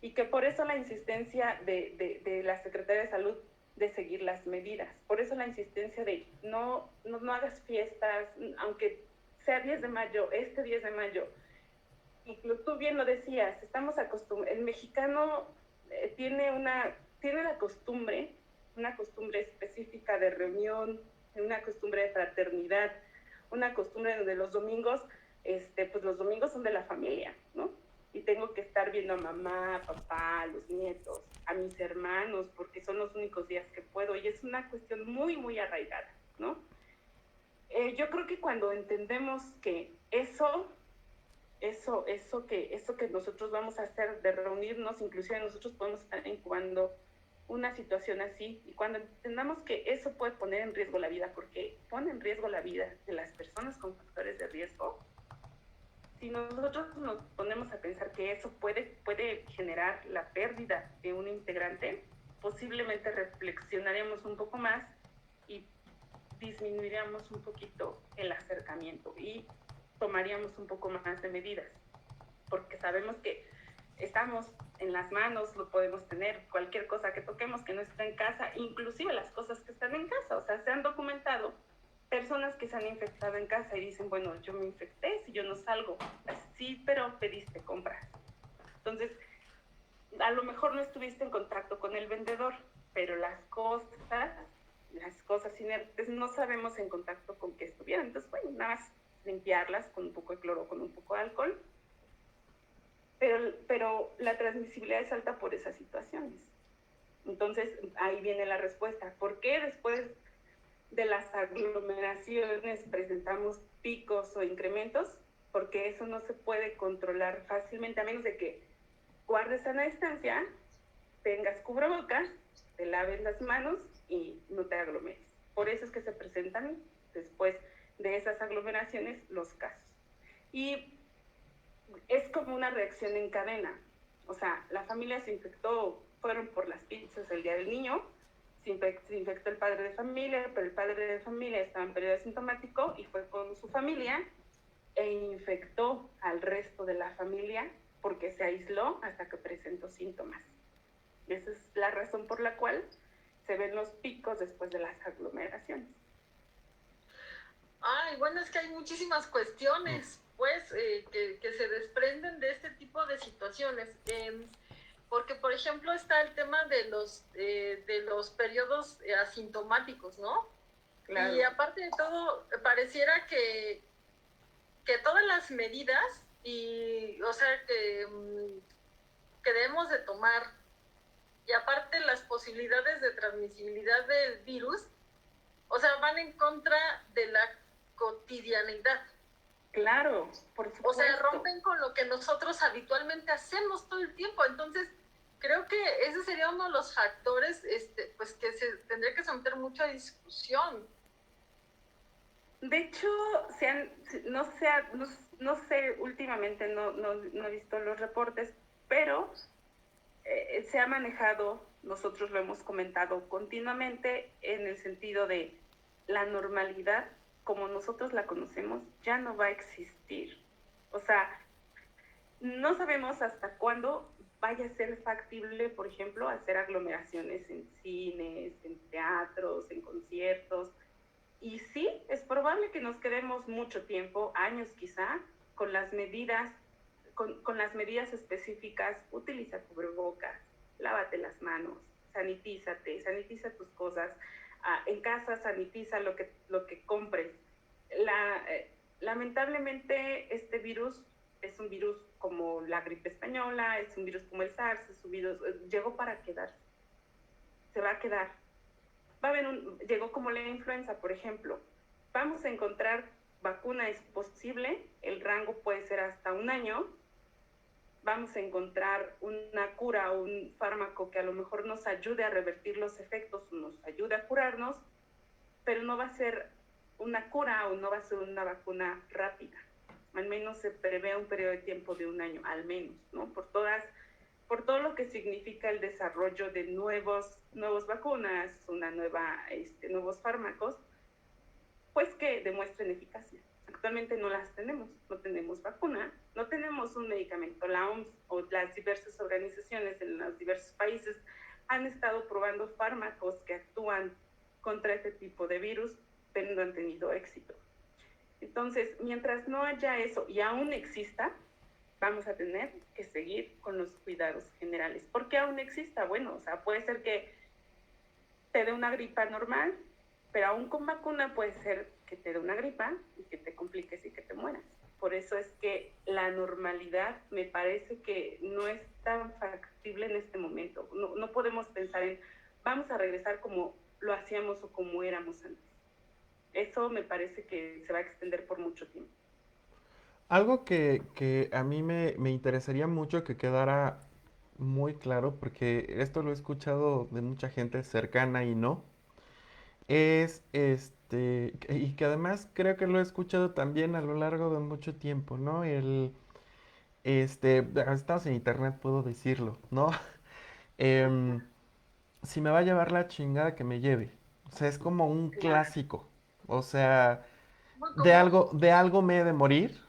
Y que por eso la insistencia de la Secretaría de Salud de seguir las medidas. Por eso la insistencia de no hagas fiestas, aunque sea 10 de mayo, este 10 de mayo. Y tú bien lo decías, estamos acostumbrados, el mexicano tiene la costumbre, una costumbre específica de reunión, una costumbre de fraternidad, una costumbre donde los domingos, pues los domingos son de la familia, ¿no? Y tengo que estar viendo a mamá, a papá, a los nietos, a mis hermanos, porque son los únicos días que puedo, y es una cuestión muy, muy arraigada, ¿no? Yo creo que cuando entendemos que eso que nosotros vamos a hacer de reunirnos, inclusive nosotros podemos estar incubando una situación así, y cuando entendamos que eso puede poner en riesgo la vida, porque pone en riesgo la vida de las personas con factores de riesgo, si nosotros nos ponemos a pensar que eso puede generar la pérdida de un integrante, posiblemente reflexionaremos un poco más y disminuiríamos un poquito el acercamiento y tomaríamos un poco más de medidas, porque sabemos que estamos en las manos lo podemos tener, cualquier cosa que toquemos que no está en casa, inclusive las cosas que están en casa. O sea, se han documentado personas que se han infectado en casa y dicen, bueno, yo me infecté si yo no salgo. Sí, pero pediste compras. Entonces, a lo mejor no estuviste en contacto con el vendedor, pero las cosas inertes no sabemos en contacto con qué estuvieran. Entonces, bueno, nada más limpiarlas con un poco de cloro, con un poco de alcohol. Pero la transmisibilidad es alta por esas situaciones. Entonces, ahí viene la respuesta. ¿Por qué después de las aglomeraciones presentamos picos o incrementos? Porque eso no se puede controlar fácilmente, a menos de que guardes sana distancia, tengas cubrebocas, te laves las manos y no te aglomeres. Por eso es que se presentan después de esas aglomeraciones los casos. Y es como una reacción en cadena. O sea, la familia se infectó, fueron por las pizzas el día del niño, se infectó el padre de familia, pero el padre de familia estaba en periodo asintomático y fue con su familia e infectó al resto de la familia porque se aisló hasta que presentó síntomas. Esa es la razón por la cual se ven los picos después de las aglomeraciones. Ay, bueno, es que hay muchísimas cuestiones, pues, que se desprenden de este tipo de situaciones. Porque, por ejemplo, está el tema de los periodos asintomáticos, ¿no? Claro. Y aparte de todo, pareciera que todas las medidas, o sea, que debemos de tomar, y aparte las posibilidades de transmisibilidad del virus, o sea, van en contra de la cotidianidad. Claro, por supuesto. O sea, rompen con lo que nosotros habitualmente hacemos todo el tiempo. Entonces, creo que ese sería uno de los factores pues que se tendría que someter mucho a discusión. De hecho, no sé, últimamente no he visto los reportes, pero se ha manejado, nosotros lo hemos comentado continuamente, en el sentido de la normalidad, como nosotros la conocemos, ya no va a existir. O sea, no sabemos hasta cuándo vaya a ser factible, por ejemplo, hacer aglomeraciones en cines, en teatros, en conciertos. Y sí, es probable que nos quedemos mucho tiempo, años quizá, con las medidas específicas. Utiliza cubrebocas, lávate las manos, sanitiza tus cosas, en casa sanitiza lo que compres. Lamentablemente este virus es un virus como la gripe española, es un virus como el SARS, es un virus, llegó para quedarse, se va a quedar. Llegó como la influenza, por ejemplo. Vamos a encontrar vacuna, es posible, el rango puede ser hasta 1 año. Vamos a encontrar una cura o un fármaco que a lo mejor nos ayude a revertir los efectos, nos ayude a curarnos, pero no va a ser una cura o no va a ser una vacuna rápida. Al menos se prevé un periodo de tiempo de 1 año, al menos, ¿no? Por todo lo que significa el desarrollo de nuevas vacunas, nuevos fármacos, pues que demuestren eficacia. Actualmente no las tenemos, no tenemos vacuna, no tenemos un medicamento. La OMS o las diversas organizaciones en los diversos países han estado probando fármacos que actúan contra este tipo de virus, pero no han tenido éxito. Entonces, mientras no haya eso y aún exista, vamos a tener que seguir con los cuidados generales. ¿Por qué aún exista? Bueno, o sea, puede ser que te dé una gripa normal, pero aún con vacuna puede ser que te dé una gripa y que te compliques y que te mueras. Por eso es que la normalidad me parece que no es tan factible en este momento. No podemos pensar en vamos a regresar como lo hacíamos o como éramos antes. Eso me parece que se va a extender por mucho tiempo. Algo que a mí me interesaría mucho que quedara muy claro, porque esto lo he escuchado de mucha gente cercana y no, es y que además creo que lo he escuchado también a lo largo de mucho tiempo, ¿no? Estamos en internet, puedo decirlo, ¿no? Em, si me va a llevar la chingada, que me lleve. O sea, es como un Claro. clásico. O sea, Muy común. de algo me he de morir.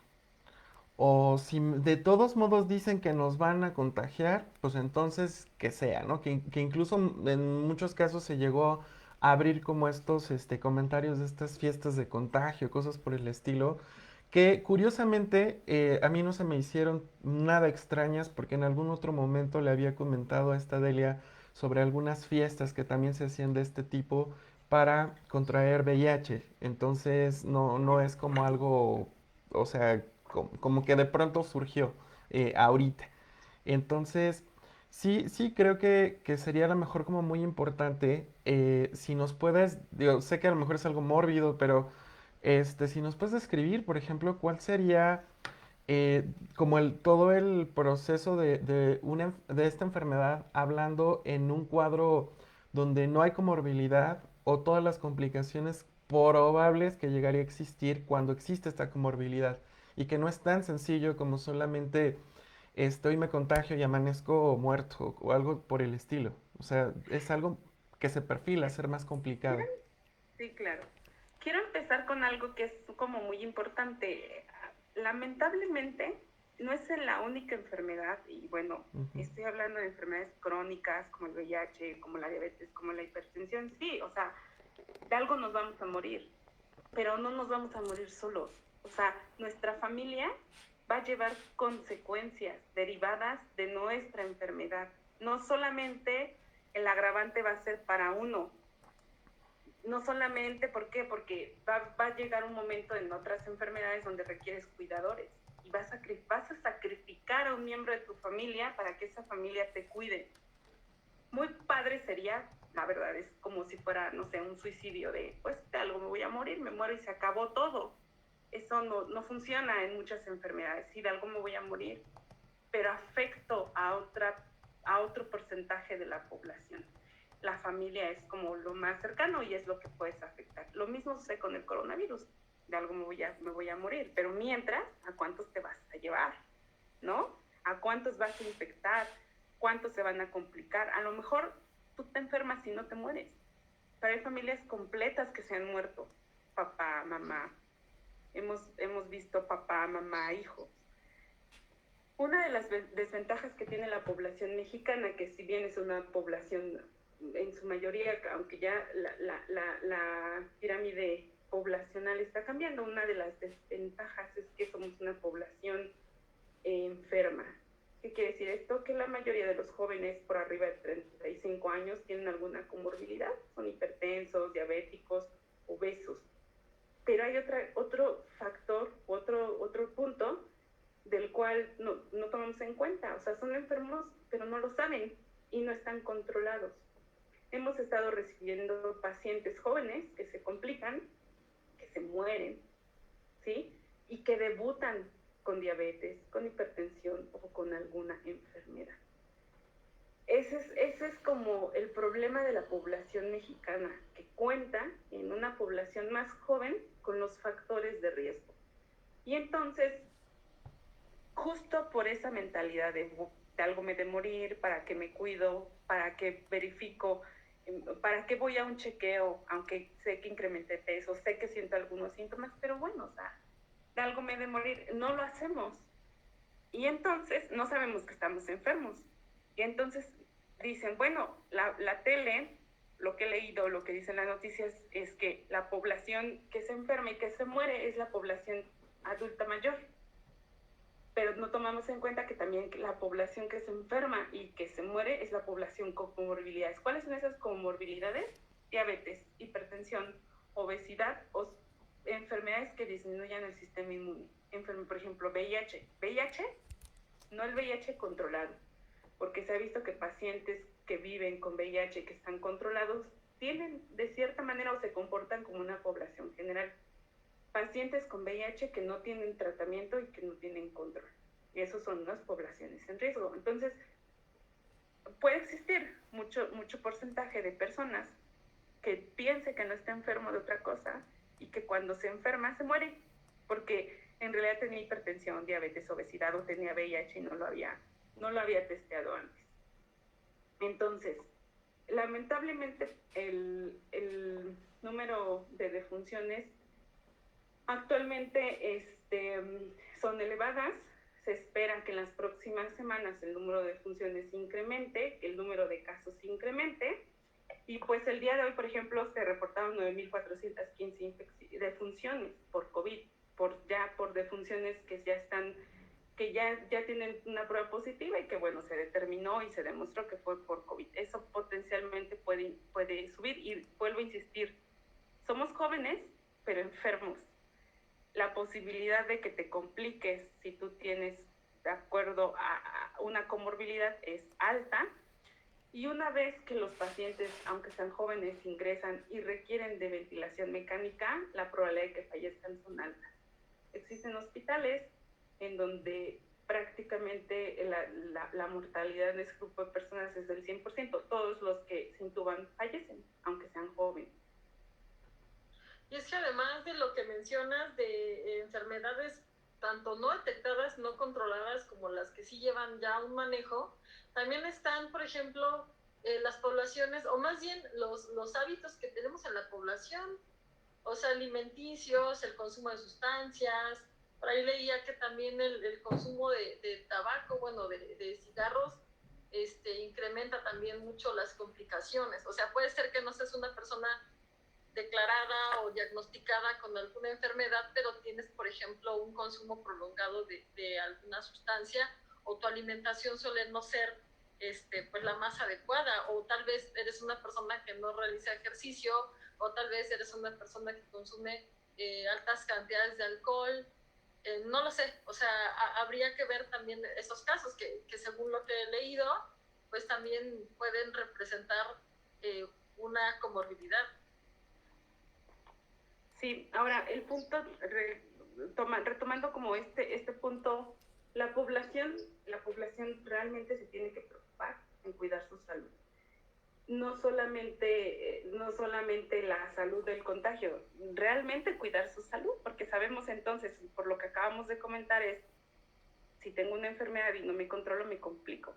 o si de todos modos dicen que nos van a contagiar, pues entonces que sea, ¿no? Que incluso en muchos casos se llegó a abrir como estos comentarios de estas fiestas de contagio, cosas por el estilo, que curiosamente a mí no se me hicieron nada extrañas porque en algún otro momento le había comentado a esta Delia sobre algunas fiestas que también se hacían de este tipo para contraer VIH. Entonces no es como algo, o sea, como que de pronto surgió ahorita. Entonces, sí creo que sería a lo mejor como muy importante, si nos puedes, digo, sé que a lo mejor es algo mórbido, pero si nos puedes describir, por ejemplo, cuál sería como todo el proceso de esta enfermedad, hablando en un cuadro donde no hay comorbilidad o todas las complicaciones probables que llegaría a existir cuando existe esta comorbilidad y que no es tan sencillo como solamente hoy me contagio y amanezco muerto o algo por el estilo. O sea, es algo que se perfila a ser más complicado. Sí, claro. Quiero empezar con algo que es como muy importante. Lamentablemente, no es la única enfermedad, y bueno, Ujú. estoy hablando de enfermedades crónicas como el VIH, como la diabetes, como la hipertensión. Sí, o sea, de algo nos vamos a morir, pero no nos vamos a morir solos. O sea, nuestra familia va a llevar consecuencias derivadas de nuestra enfermedad. No solamente el agravante va a ser para uno, no solamente, ¿por qué? Porque va a llegar un momento en otras enfermedades donde requieres cuidadores y vas a sacrificar a un miembro de tu familia para que esa familia te cuide. Muy padre sería, la verdad, es como si fuera, no sé, un suicidio de, pues de algo me voy a morir, me muero y se acabó todo. Eso no funciona en muchas enfermedades. Sí, de algo me voy a morir, pero afecto a otro porcentaje de la población. La familia es como lo más cercano y es lo que puedes afectar. Lo mismo sucede con el coronavirus. De algo me voy a morir, pero mientras, ¿a cuántos te vas a llevar? ¿No? ¿A cuántos vas a infectar? ¿Cuántos se van a complicar? A lo mejor tú te enfermas y no te mueres, pero hay familias completas que se han muerto. Papá, mamá. Hemos visto papá, mamá, hijos. Una de las desventajas que tiene la población mexicana, que si bien es una población en su mayoría, aunque ya la pirámide poblacional está cambiando, una de las desventajas es que somos una población enferma. ¿Qué quiere decir esto? Que la mayoría de los jóvenes por arriba de 35 años tienen alguna comorbilidad, son hipertensos, diabéticos, obesos. Pero hay otro factor, otro punto del cual no tomamos en cuenta. O sea, son enfermos, pero no lo saben y no están controlados. Hemos estado recibiendo pacientes jóvenes que se complican, que se mueren, ¿sí? Y que debutan con diabetes, con hipertensión o con alguna enfermedad. Ese es como el problema de la población mexicana, que cuenta en una población más joven con los factores de riesgo. Y entonces, justo por esa mentalidad de algo me de morir, para que me cuido, para que verifico, para que voy a un chequeo, aunque sé que incrementé peso, sé que siento algunos síntomas, pero bueno, o sea, de algo me de morir, no lo hacemos. Y entonces no sabemos que estamos enfermos. Y entonces dicen, bueno, la tele, lo que he leído, lo que dicen las noticias, es que la población que se enferma y que se muere es la población adulta mayor. Pero no tomamos en cuenta que también la población que se enferma y que se muere es la población con comorbilidades. ¿Cuáles son esas comorbilidades? Diabetes, hipertensión, obesidad o enfermedades que disminuyan el sistema inmune. Por ejemplo, VIH. VIH, no el VIH controlado, porque se ha visto que pacientes que viven con VIH, que están controlados, tienen de cierta manera o se comportan como una población general. Pacientes con VIH que no tienen tratamiento y que no tienen control. Y esos son las poblaciones en riesgo. Entonces, puede existir mucho porcentaje de personas que piense que no está enfermo de otra cosa y que cuando se enferma se muere, porque en realidad tenía hipertensión, diabetes, obesidad o tenía VIH y no lo había testeado antes. Entonces, lamentablemente el número de defunciones actualmente son elevadas, se espera que en las próximas semanas el número de defunciones incremente, que el número de casos incremente, y pues el día de hoy, por ejemplo, se reportaron 9.415 defunciones por COVID, por defunciones que ya están, que ya tienen una prueba positiva y que bueno, se determinó y se demostró que fue por COVID. Eso potencialmente puede subir, y vuelvo a insistir, somos jóvenes, pero enfermos. La posibilidad de que te compliques si tú tienes, de acuerdo a una comorbilidad, es alta. Y una vez que los pacientes, aunque sean jóvenes, ingresan y requieren de ventilación mecánica, la probabilidad de que fallezcan son altas. Existen hospitales en donde prácticamente la mortalidad en ese grupo de personas es del 100%. Todos los que se intuban fallecen, aunque sean jóvenes. Y es que además de lo que mencionas de enfermedades tanto no detectadas, no controladas, como las que sí llevan ya un manejo, también están, por ejemplo, las poblaciones, o más bien los hábitos que tenemos en la población, o sea, alimenticios, el consumo de sustancias. Por ahí leía que también el consumo de tabaco, bueno, de cigarros, incrementa también mucho las complicaciones. O sea, puede ser que no seas una persona declarada o diagnosticada con alguna enfermedad, pero tienes, por ejemplo, un consumo prolongado de alguna sustancia, o tu alimentación suele no ser pues la más adecuada, o tal vez eres una persona que no realiza ejercicio, o tal vez eres una persona que consume altas cantidades de alcohol, no lo sé, o sea, habría que ver también esos casos que según lo que he leído, pues también pueden representar una comorbilidad. Sí, ahora el punto, retomando como este punto, la población realmente se tiene que preocupar en cuidar su salud. No solamente la salud del contagio, realmente cuidar su salud, porque sabemos entonces, por lo que acabamos de comentar, es si tengo una enfermedad y no me controlo, me complico.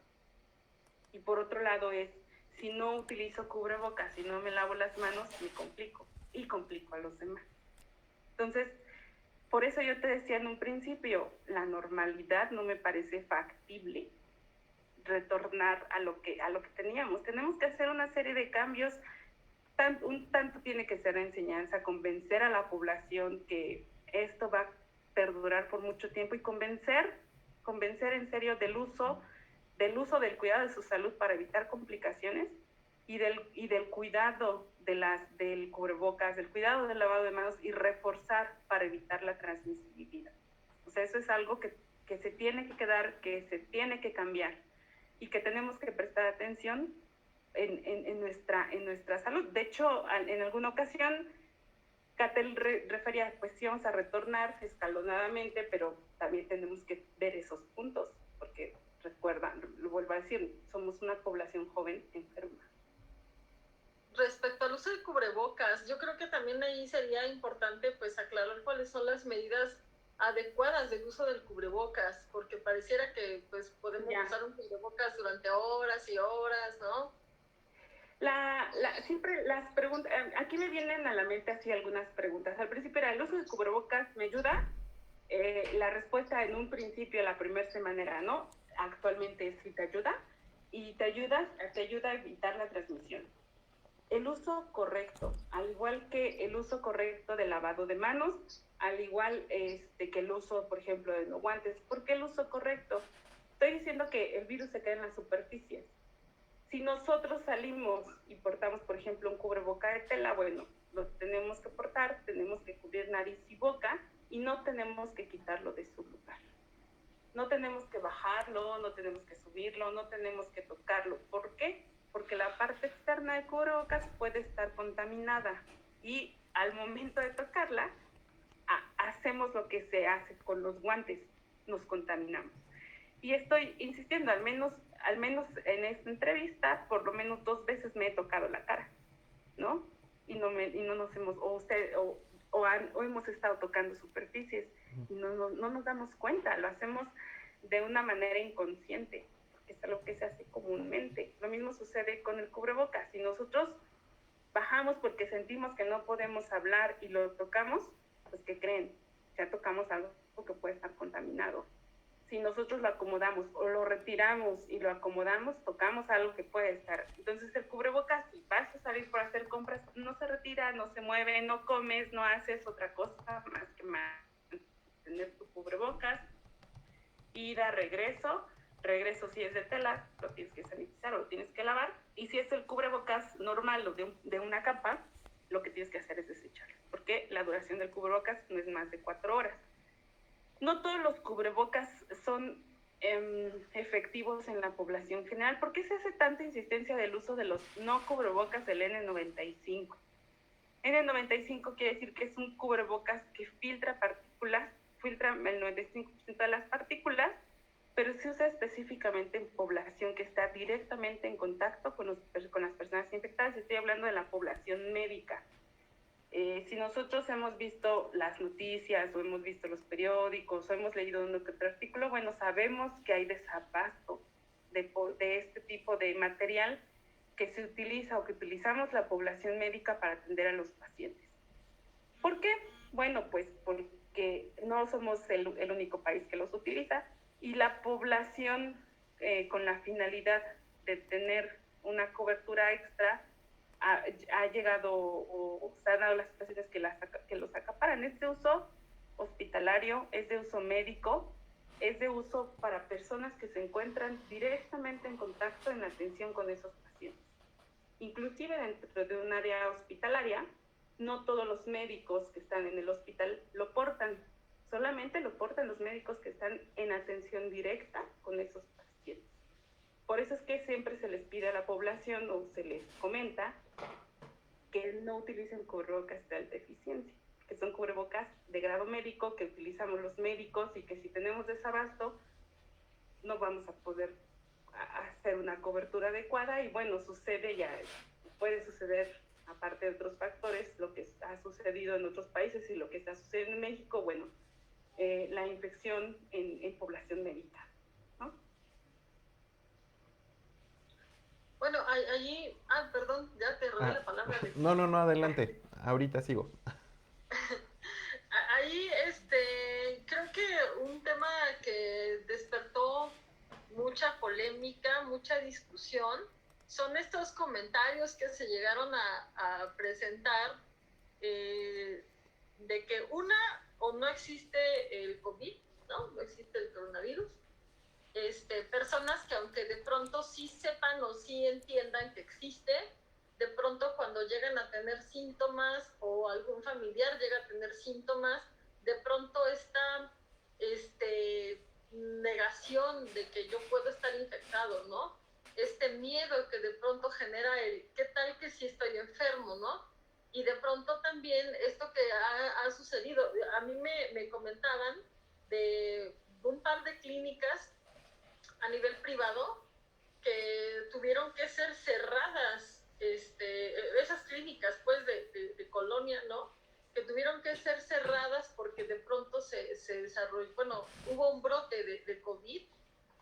Y por otro lado es, si no utilizo cubrebocas, si no me lavo las manos, me complico y complico a los demás. Entonces, por eso yo te decía en un principio, la normalidad no me parece factible retornar a lo que teníamos. Tenemos que hacer una serie de cambios, un tanto tiene que ser la enseñanza, convencer a la población que esto va a perdurar por mucho tiempo, y convencer en serio del uso del cuidado de su salud para evitar complicaciones, y del cuidado del cubrebocas, del cuidado del lavado de manos, y reforzar para evitar la transmisibilidad. O sea, eso es algo que se tiene que quedar, que se tiene que cambiar, y que tenemos que prestar atención en nuestra salud. De hecho, en alguna ocasión, Catel refería, pues sí, vamos a retornar escalonadamente, pero también tenemos que ver esos puntos, porque recuerda, lo vuelvo a decir, somos una población joven enferma. Respecto al uso de cubrebocas, yo creo que también ahí sería importante pues aclarar cuáles son las medidas adecuadas del uso del cubrebocas, porque pareciera que pues podemos usar un cubrebocas durante horas y horas, ¿no? Siempre las preguntas, aquí me vienen a la mente así algunas preguntas. Al principio era, ¿el uso de cubrebocas me ayuda? La respuesta en un principio, la primera semana era no, actualmente sí te ayuda, y te ayuda a evitar la transmisión. El uso correcto, al igual que el uso correcto del lavado de manos, al igual que el uso, por ejemplo, de los guantes. ¿Por qué el uso correcto? Estoy diciendo que el virus se queda en las superficies. Si nosotros salimos y portamos, por ejemplo, un cubreboca de tela, bueno, lo tenemos que portar, tenemos que cubrir nariz y boca, y no tenemos que quitarlo de su lugar. No tenemos que bajarlo, no tenemos que subirlo, no tenemos que tocarlo. ¿Por qué? Porque la parte externa del cubrebocas puede estar contaminada, y al momento de tocarla, hacemos lo que se hace con los guantes, nos contaminamos. Y estoy insistiendo, al menos en esta entrevista, por lo menos 2 veces me he tocado la cara, ¿no? Y no nos hemos, o hemos estado tocando superficies, y no nos damos cuenta, lo hacemos de una manera inconsciente, que es algo que se hace comúnmente. Lo mismo sucede con el cubrebocas. Si nosotros bajamos porque sentimos que no podemos hablar y lo tocamos, pues ¿qué creen? Ya tocamos algo que puede estar contaminado. si nosotros lo acomodamos o lo retiramos y lo acomodamos, tocamos algo que puede estar. Entonces el cubrebocas, si vas a salir por hacer compras, no se retira, no se mueve, no comes, no haces otra cosa más que mantener tu cubrebocas. Ida, regreso si es de tela, lo tienes que sanitizar o lo tienes que lavar. Y si es el cubrebocas normal o de una capa, lo que tienes que hacer es desecharlo, porque la duración del cubrebocas no es más de 4 horas. No todos los cubrebocas son efectivos en la población general. ¿Por qué se hace tanta insistencia del uso de los no cubrebocas del N95? N95 quiere decir que es un cubrebocas que filtra partículas, filtra el 95% de las partículas, pero se usa específicamente en población que está directamente en contacto con las personas infectadas. Estoy hablando de la población médica. Si nosotros hemos visto las noticias o hemos visto los periódicos o hemos leído uno que otro artículo, bueno, sabemos que hay desabasto de este tipo de material que se utiliza o que utilizamos la población médica para atender a los pacientes. ¿Por qué? Bueno, pues porque no somos el único país que los utiliza y la población con la finalidad de tener una cobertura extra ha llegado o se han dado las situaciones que los acaparan. Es de uso hospitalario, es de uso médico, es de uso para personas que se encuentran directamente en contacto en la atención con esos pacientes. Inclusive dentro de un área hospitalaria, no todos los médicos que están en el hospital lo portan, solamente lo portan los médicos que están en atención directa con esos pacientes. Por eso es que siempre se les pide a la población o se les comenta que no utilicen cubrebocas de alta eficiencia, que son cubrebocas de grado médico que utilizamos los médicos y que si tenemos desabasto no vamos a poder hacer una cobertura adecuada y bueno, puede suceder aparte de otros factores, lo que ha sucedido en otros países y lo que está sucediendo en México, bueno, la infección en población médica, ¿no? Bueno, allí, perdón, ya te robé la palabra. No, adelante, ahorita sigo. Ahí, creo que un tema que despertó mucha polémica, mucha discusión, son estos comentarios que se llegaron a presentar de que o no existe el COVID, no existe el coronavirus, personas que aunque de pronto sí sepan o sí entiendan que existe, de pronto cuando llegan a tener síntomas o algún familiar llega a tener síntomas, de pronto esta negación de que yo puedo estar infectado, ¿no? Este miedo que de pronto genera ¿qué tal que si estoy enfermo, no? Y de pronto también esto que ha sucedido, a mí me comentaban de un par de clínicas a nivel privado que tuvieron que ser cerradas, esas clínicas pues de colonia, ¿no? Que tuvieron que ser cerradas porque de pronto se desarrolló, hubo un brote de COVID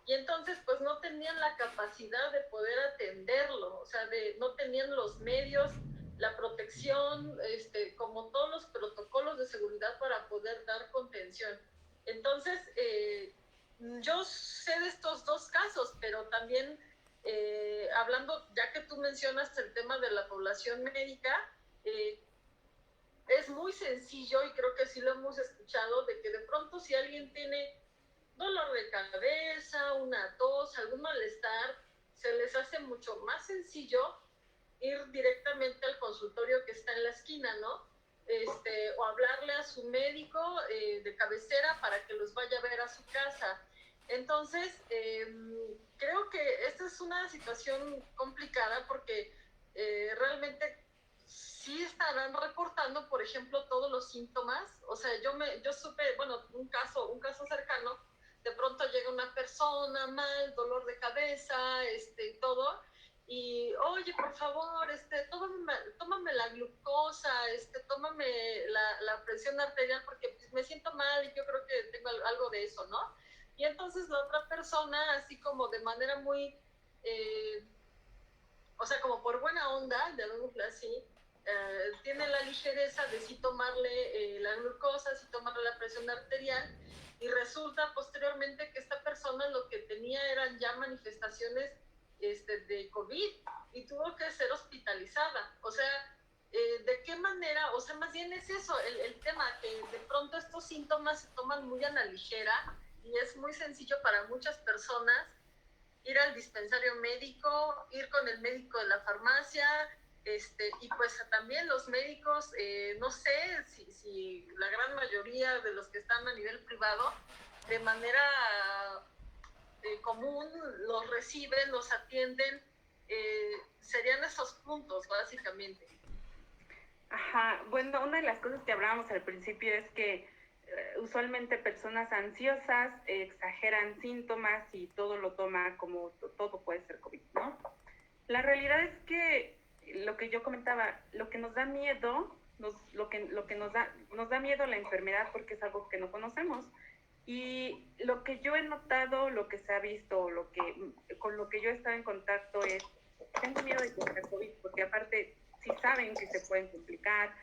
y entonces pues no tenían la capacidad de poder atenderlo, o sea, no tenían los medios, la protección, como todos los protocolos de seguridad para poder dar contención. Entonces, yo sé de estos dos casos, pero también hablando, ya que tú mencionas el tema de la población médica, es muy sencillo y creo que sí lo hemos escuchado, de que de pronto si alguien tiene dolor de cabeza, una tos, algún malestar, se les hace mucho más sencillo ir directamente al consultorio que está en la esquina, ¿no? O hablarle a su médico de cabecera para que los vaya a ver a su casa. Entonces, creo que esta es una situación complicada porque realmente sí estarán reportando, por ejemplo, todos los síntomas. O sea, yo supe, un caso cercano, de pronto llega una persona mal, dolor de cabeza, todo, y oye, por favor, tómame la glucosa, tómame la presión arterial porque pues, me siento mal y yo creo que tengo algo de eso, ¿no? Y entonces la otra persona, así como de manera muy, o sea, como por buena onda, llamémosla así, tiene la ligereza de sí tomarle la glucosa, sí tomarle la presión arterial, y resulta posteriormente que esta persona lo que tenía eran ya manifestaciones de COVID y tuvo que ser hospitalizada. O sea, ¿de qué manera? O sea, más bien es eso, el tema, que de pronto estos síntomas se toman muy a la ligera y es muy sencillo para muchas personas ir al dispensario médico, ir con el médico de la farmacia, y pues también los médicos, no sé si la gran mayoría de los que están a nivel privado, de manera común, los reciben, los atienden, serían esos puntos, básicamente. Ajá, bueno, una de las cosas que hablábamos al principio es que usualmente personas ansiosas exageran síntomas y todo lo toma como todo puede ser COVID, ¿no? La realidad es que lo que yo comentaba, lo que nos da miedo, lo que nos da miedo la enfermedad porque es algo que no conocemos. Y lo que yo he notado, lo que se ha visto, con lo que yo he estado en contacto es, tengo miedo de coger COVID, porque aparte sí saben que se pueden complicar,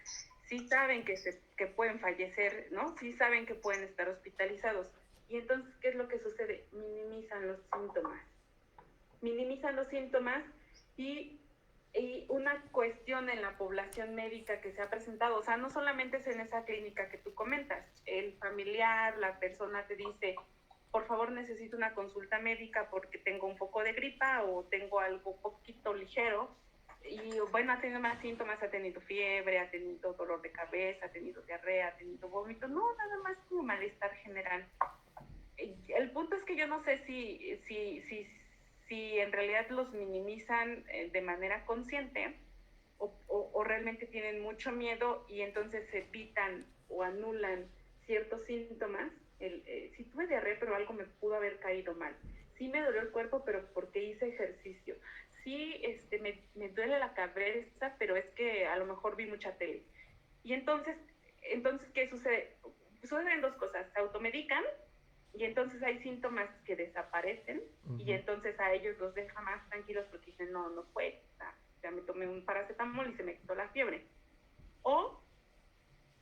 sí saben que pueden fallecer, ¿no? Sí saben que pueden estar hospitalizados. Y entonces, ¿qué es lo que sucede? Minimizan los síntomas y una cuestión en la población médica que se ha presentado, o sea, no solamente es en esa clínica que tú comentas, el familiar, la persona te dice, por favor necesito una consulta médica porque tengo un poco de gripa o tengo algo poquito ligero, y bueno, ha tenido más síntomas, ha tenido fiebre, ha tenido dolor de cabeza, ha tenido diarrea, ha tenido vómito, no, nada más como malestar general. El punto es que yo no sé si en realidad los minimizan de manera consciente o realmente tienen mucho miedo y entonces evitan o anulan ciertos síntomas. Si tuve diarrea, pero algo me pudo haber caído mal. Sí me dolió el cuerpo, pero porque hice ejercicio. Sí, me duele la cabeza, pero es que a lo mejor vi mucha tele. Y entonces ¿qué sucede? Suceden dos cosas. Se automedican y entonces hay síntomas que desaparecen y entonces a ellos los deja más tranquilos porque dicen, no fue, ya me tomé un paracetamol y se me quitó la fiebre. O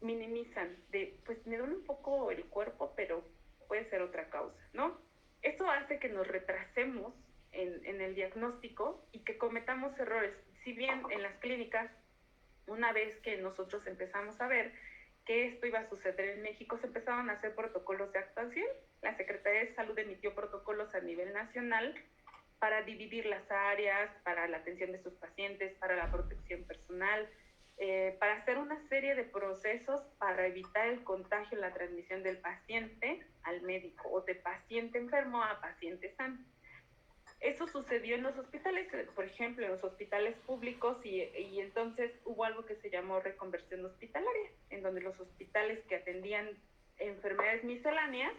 minimizan pues me duele un poco el cuerpo, pero puede ser otra causa, ¿no? Eso hace que nos retrasemos en el diagnóstico y que cometamos errores. Si bien en las clínicas, una vez que nosotros empezamos a ver que esto iba a suceder en México, se empezaron a hacer protocolos de actuación. La Secretaría de Salud emitió protocolos a nivel nacional para dividir las áreas, para la atención de sus pacientes, para la protección personal, para hacer una serie de procesos para evitar el contagio y la transmisión del paciente al médico o de paciente enfermo a paciente sano. Eso sucedió en los hospitales, por ejemplo, en los hospitales públicos y entonces hubo algo que se llamó reconversión hospitalaria, en donde los hospitales que atendían enfermedades misceláneas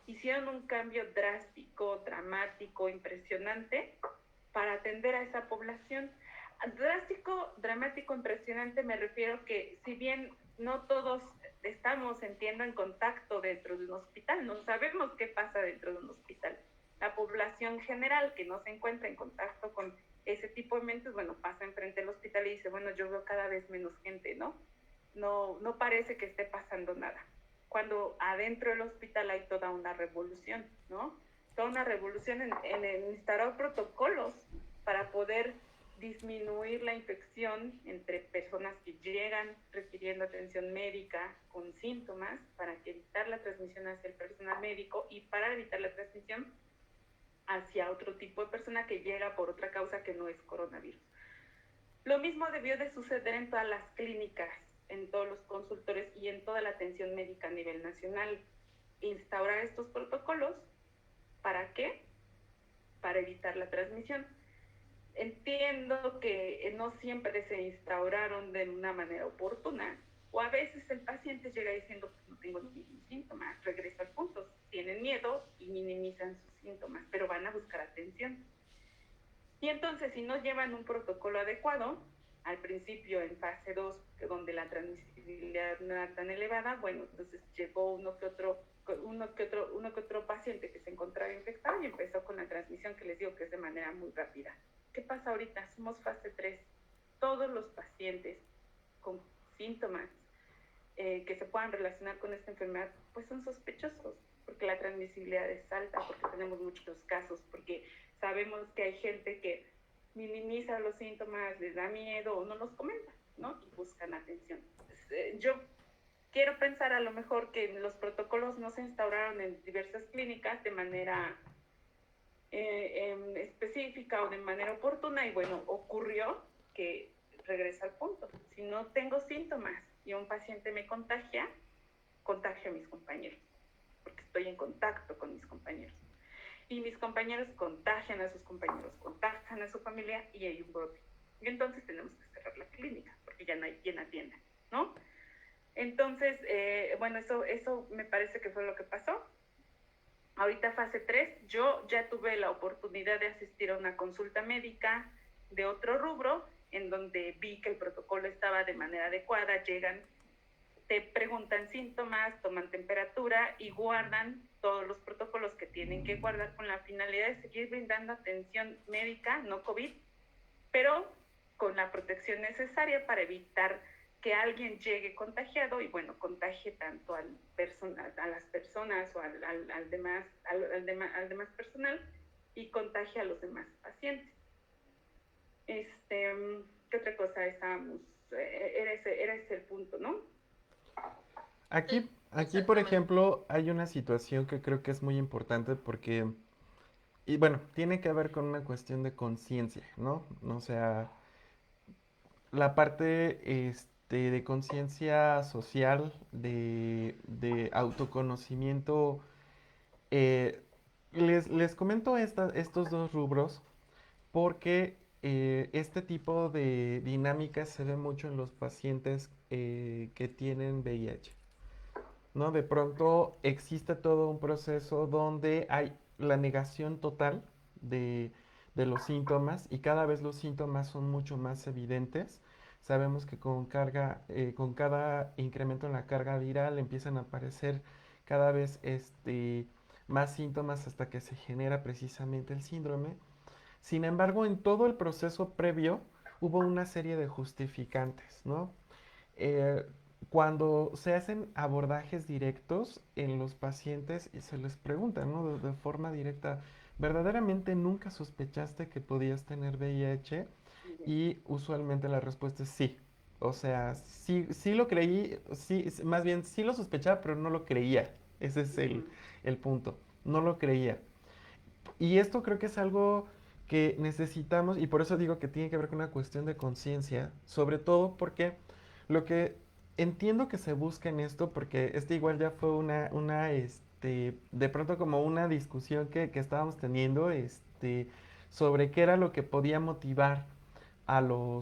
hicieron un cambio drástico, dramático, impresionante para atender a esa población. Drástico, dramático, impresionante, me refiero que si bien no todos estamos, entiendo, en contacto dentro de un hospital, no sabemos qué pasa dentro de un hospital. La población general que no se encuentra en contacto con ese tipo de mentes, bueno, pasa enfrente del hospital y dice, bueno, yo veo cada vez menos gente, ¿no? No parece que esté pasando nada. Cuando adentro del hospital hay toda una revolución, ¿no? Toda una revolución en instaurar protocolos para poder disminuir la infección entre personas que llegan requiriendo atención médica con síntomas para evitar la transmisión hacia el personal médico y para evitar la transmisión hacia otro tipo de persona que llega por otra causa que no es coronavirus. Lo mismo debió de suceder en todas las clínicas, en todos los consultores y en toda la atención médica a nivel nacional. Instaurar estos protocolos, ¿para qué? Para evitar la transmisión. Entiendo que no siempre se instauraron de una manera oportuna, o a veces el paciente llega diciendo, pues no tengo ningún síntoma, regresa al punto, tienen miedo y minimizan sus síntomas, pero van a buscar atención. Y entonces, si no llevan un protocolo adecuado, al principio en fase 2, donde la transmisibilidad no era tan elevada, bueno, entonces llegó uno que otro paciente que se encontraba infectado y empezó con la transmisión que les digo que es de manera muy rápida. ¿Qué pasa ahorita? Somos fase 3. Todos los pacientes con síntomas que se puedan relacionar con esta enfermedad, pues son sospechosos, porque la transmisibilidad es alta, porque tenemos muchos casos, porque sabemos que hay gente que minimiza los síntomas, les da miedo o no los comenta, ¿no? Y buscan atención. Yo quiero pensar a lo mejor que los protocolos no se instauraron en diversas clínicas de manera específica o de manera oportuna, y bueno, ocurrió que regresa al punto. Si no tengo síntomas y un paciente me contagia, contagio a mis compañeros, porque estoy en contacto con mis compañeros. Y mis compañeros contagian a sus compañeros, contagian a su familia y hay un brote. Y entonces tenemos que cerrar la clínica, porque ya no hay quien atienda, ¿no? Entonces, bueno, eso me parece que fue lo que pasó. Ahorita fase 3, yo ya tuve la oportunidad de asistir a una consulta médica de otro rubro, en donde vi que el protocolo estaba de manera adecuada, llegan, te preguntan síntomas, toman temperatura y guardan todos los protocolos que tienen que guardar con la finalidad de seguir brindando atención médica, no COVID, pero con la protección necesaria para evitar que alguien llegue contagiado y bueno, contagie tanto a las personas o al demás personal y contagie a los demás pacientes. ¿Qué otra cosa estábamos? Era ese el punto, ¿no? Aquí, por Exactamente. ejemplo, hay una situación que creo que es muy importante porque, y bueno, tiene que ver con una cuestión de conciencia, ¿no? O sea, la parte de conciencia social, de autoconocimiento. eh, les comento estos dos rubros porque este tipo de dinámicas se ve mucho en los pacientes que tienen VIH, ¿no? De pronto existe todo un proceso donde hay la negación total de, de los síntomas y cada vez los síntomas son mucho más evidentes. Sabemos que con cada incremento en la carga viral empiezan a aparecer cada vez más síntomas hasta que se genera precisamente el síndrome. Sin embargo, en todo el proceso previo hubo una serie de justificantes, ¿no? Eh, Cuando se hacen abordajes directos en los pacientes y se les pregunta, ¿no? De forma directa, ¿verdaderamente nunca sospechaste que podías tener VIH? Y usualmente la respuesta es sí. O sea, sí, sí lo creí, sí, más bien sí lo sospechaba, pero no lo creía. Ese es el punto. No lo creía. Y esto creo que es algo que necesitamos, y por eso digo que tiene que ver con una cuestión de conciencia, sobre todo porque lo que entiendo que se busca en esto, porque igual ya fue de pronto como una discusión que estábamos teniendo, sobre qué era lo que podía motivar a lo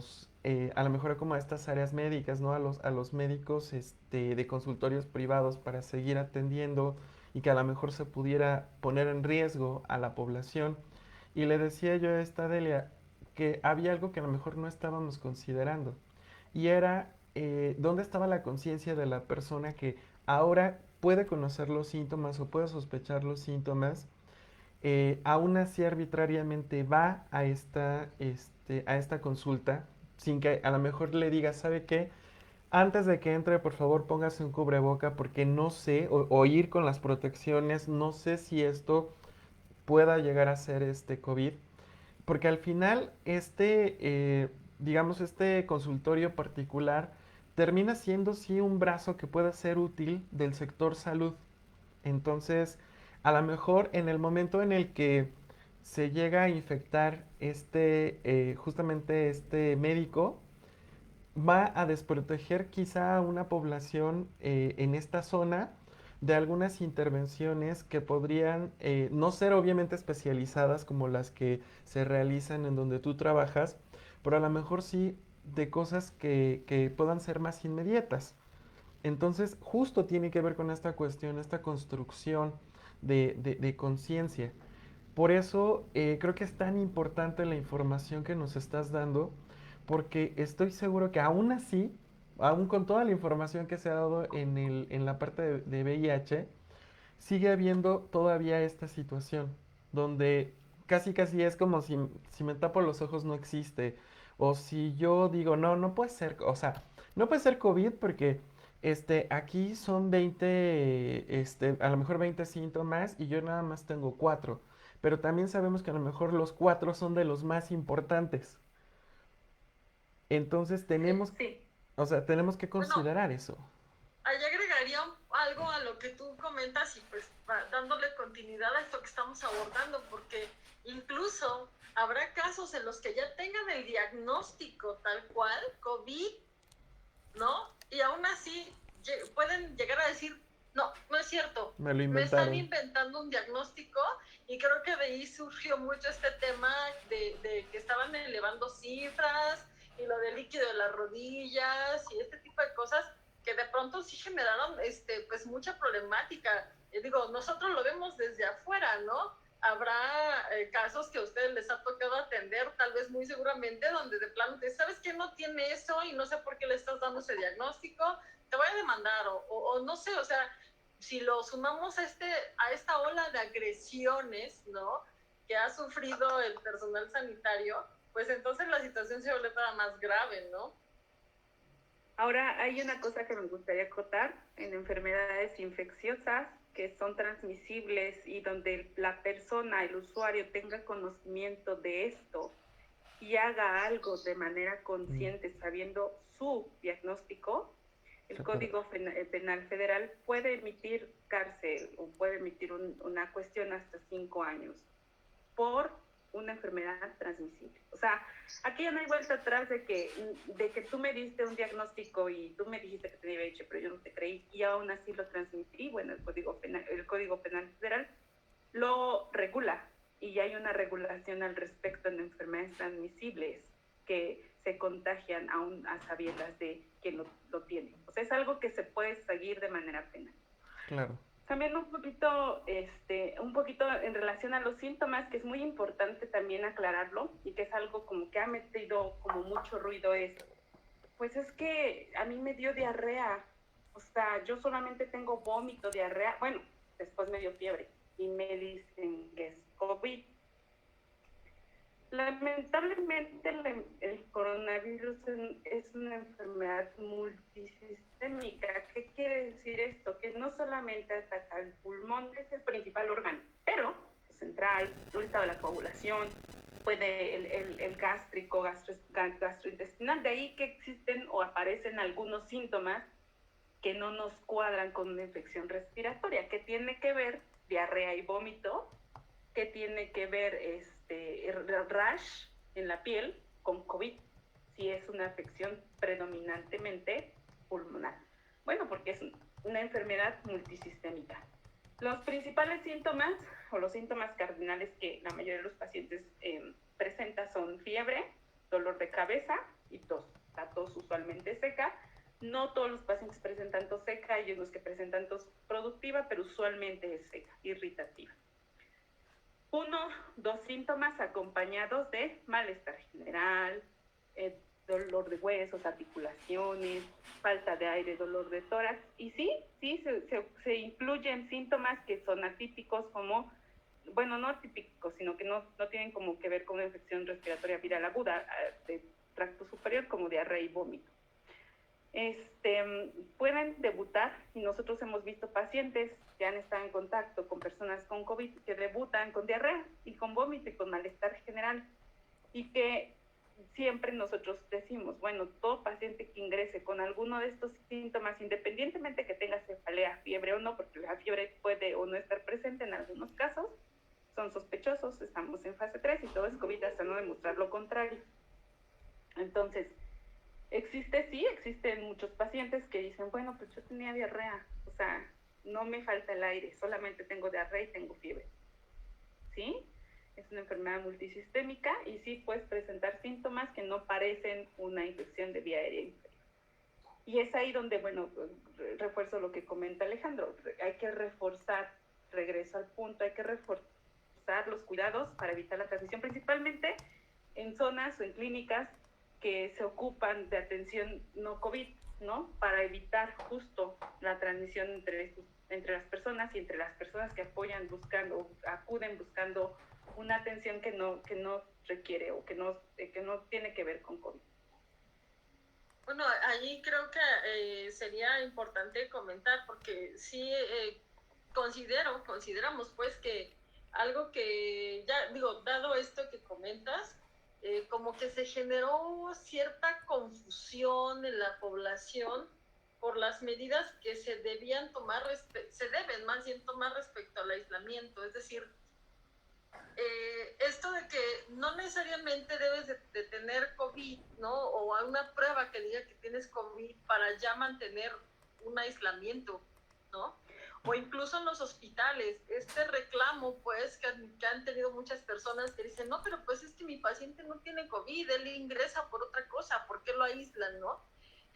mejor como a estas áreas médicas, ¿no? A los médicos, de consultorios privados para seguir atendiendo y que a lo mejor se pudiera poner en riesgo a la población. Y le decía yo a esta Delia que había algo que a lo mejor no estábamos considerando. Y era dónde estaba la conciencia de la persona que ahora puede conocer los síntomas o puede sospechar los síntomas, aún así arbitrariamente va a esta consulta sin que a lo mejor le diga, ¿sabe qué? Antes de que entre, por favor, póngase un cubreboca porque no sé, o ir con las protecciones, no sé si esto pueda llegar a ser COVID, porque al final digamos, este consultorio particular termina siendo sí un brazo que puede ser útil del sector salud. Entonces, a lo mejor en el momento en el que se llega a infectar justamente este médico, va a desproteger quizá a una población en esta zona de algunas intervenciones que podrían no ser obviamente especializadas como las que se realizan en donde tú trabajas, pero a lo mejor sí de cosas que puedan ser más inmediatas. Entonces, justo tiene que ver con esta cuestión, esta construcción de conciencia. Por eso creo que es tan importante la información que nos estás dando, porque estoy seguro que aún así, aún con toda la información que se ha dado en la parte de VIH, sigue habiendo todavía esta situación, donde casi casi es como si me tapo los ojos no existe, o si yo digo, no, no puede ser, o sea, no puede ser COVID porque Aquí son 20, a lo mejor 20 síntomas y yo nada más tengo 4, pero también sabemos que a lo mejor los 4 son de los más importantes. Entonces Sí. o sea, tenemos que Bueno, considerar eso. ahí agregaría algo a lo que tú comentas y pues dándole continuidad a esto que estamos abordando, porque incluso habrá casos en los que ya tengan el diagnóstico tal cual, COVID, ¿no? Y aún así pueden llegar a decir, no, no es cierto, Me lo me están inventaron. inventando un diagnóstico, y creo que de ahí surgió mucho este tema de que estaban elevando cifras y lo del líquido de las rodillas y este tipo de cosas que de pronto sí generaron pues mucha problemática. Digo, nosotros lo vemos desde afuera, ¿no? Habrá casos que a ustedes les ha tocado atender, tal vez muy seguramente, donde de plano te sabes que no tiene eso y no sé por qué le estás dando ese diagnóstico, te voy a demandar, o no sé, o sea, si lo sumamos a esta ola de agresiones, ¿no? Que ha sufrido el personal sanitario, pues entonces la situación se vuelve todavía más grave, ¿no? Ahora, hay una cosa que me gustaría acotar en enfermedades infecciosas que son transmisibles y donde la persona, el usuario, tenga conocimiento de esto y haga algo de manera Mm, consciente, sabiendo su diagnóstico. de El acuerdo. Código Penal Federal puede emitir cárcel o puede emitir una cuestión hasta 5 años por una enfermedad transmisible. O sea, aquí ya no hay vuelta atrás de que tú me diste un diagnóstico y tú me dijiste que tenía VIH, pero yo no te creí y aún así lo transmití. Bueno, el Código Penal Federal lo regula y ya hay una regulación al respecto en enfermedades transmisibles que se contagian aún a sabiendas de quien lo tiene. O sea, es algo que se puede seguir de manera penal. Claro. También un poquito en relación a los síntomas, que es muy importante también aclararlo y que es algo como que ha metido como mucho ruido pues es que a mí me dio diarrea, o sea, yo solamente tengo vómito, diarrea, bueno, después me dio fiebre y me dicen que es COVID. Lamentablemente el coronavirus es una enfermedad multisistémica. ¿Qué quiere decir esto? Que no solamente ataca el pulmón, que es el principal órgano, pero central, el estado de la coagulación, puede el gástrico, gastrointestinal, de ahí que existen o aparecen algunos síntomas que no nos cuadran con una infección respiratoria, que tiene que ver diarrea y vómito, que tiene que ver rash en la piel con COVID, si es una afección predominantemente pulmonar. Bueno, porque es una enfermedad multisistémica. Los principales síntomas o los síntomas cardinales que la mayoría de los pacientes presenta son fiebre, dolor de cabeza y tos. La tos usualmente seca. No todos los pacientes presentan tos seca, hay unos que presentan tos productiva, pero usualmente es seca, irritativa. 2 síntomas acompañados de malestar general, dolor de huesos, articulaciones, falta de aire, dolor de tórax. Y sí, se incluyen síntomas que son atípicos como, bueno, no atípicos, sino que no tienen como que ver con una infección respiratoria viral aguda de tracto superior, como diarrea y vómito. Pueden debutar, y nosotros hemos visto pacientes que han estado en contacto con personas con COVID que debutan con diarrea y con vómito y con malestar general, y que siempre nosotros decimos, bueno, todo paciente que ingrese con alguno de estos síntomas, independientemente que tenga cefalea, fiebre o no, porque la fiebre puede o no estar presente en algunos casos, son sospechosos, estamos en fase 3 y todo es COVID hasta no demostrar lo contrario. Entonces, existen muchos pacientes que dicen, bueno, pues yo tenía diarrea, o sea, no me falta el aire, solamente tengo diarrea y tengo fiebre. ¿Sí? Es una enfermedad multisistémica y sí puedes presentar síntomas que no parecen una infección de vía aérea inferior. Y es ahí donde, bueno, refuerzo lo que comenta Alejandro, hay que reforzar, regreso al punto, hay que reforzar los cuidados para evitar la transmisión, principalmente en zonas o en clínicas que se ocupan de atención no COVID, ¿no? Para evitar justo la transmisión entre las personas y entre las personas que acuden buscando una atención que no requiere o que no tiene que ver con COVID. Bueno, allí creo que sería importante comentar porque sí consideramos pues que algo que ya digo, dado esto que comentas, como que se generó cierta confusión en la población por las medidas que se debían tomar, se deben más bien tomar respecto al aislamiento, es decir, esto de que no necesariamente debes de tener COVID, ¿no? O a una prueba que diga que tienes COVID para ya mantener un aislamiento, ¿no? O incluso en los hospitales, este reclamo, pues, que han tenido muchas personas que dicen, no, pero pues es que mi paciente no tiene COVID, él ingresa por otra cosa, ¿por qué lo aíslan, no?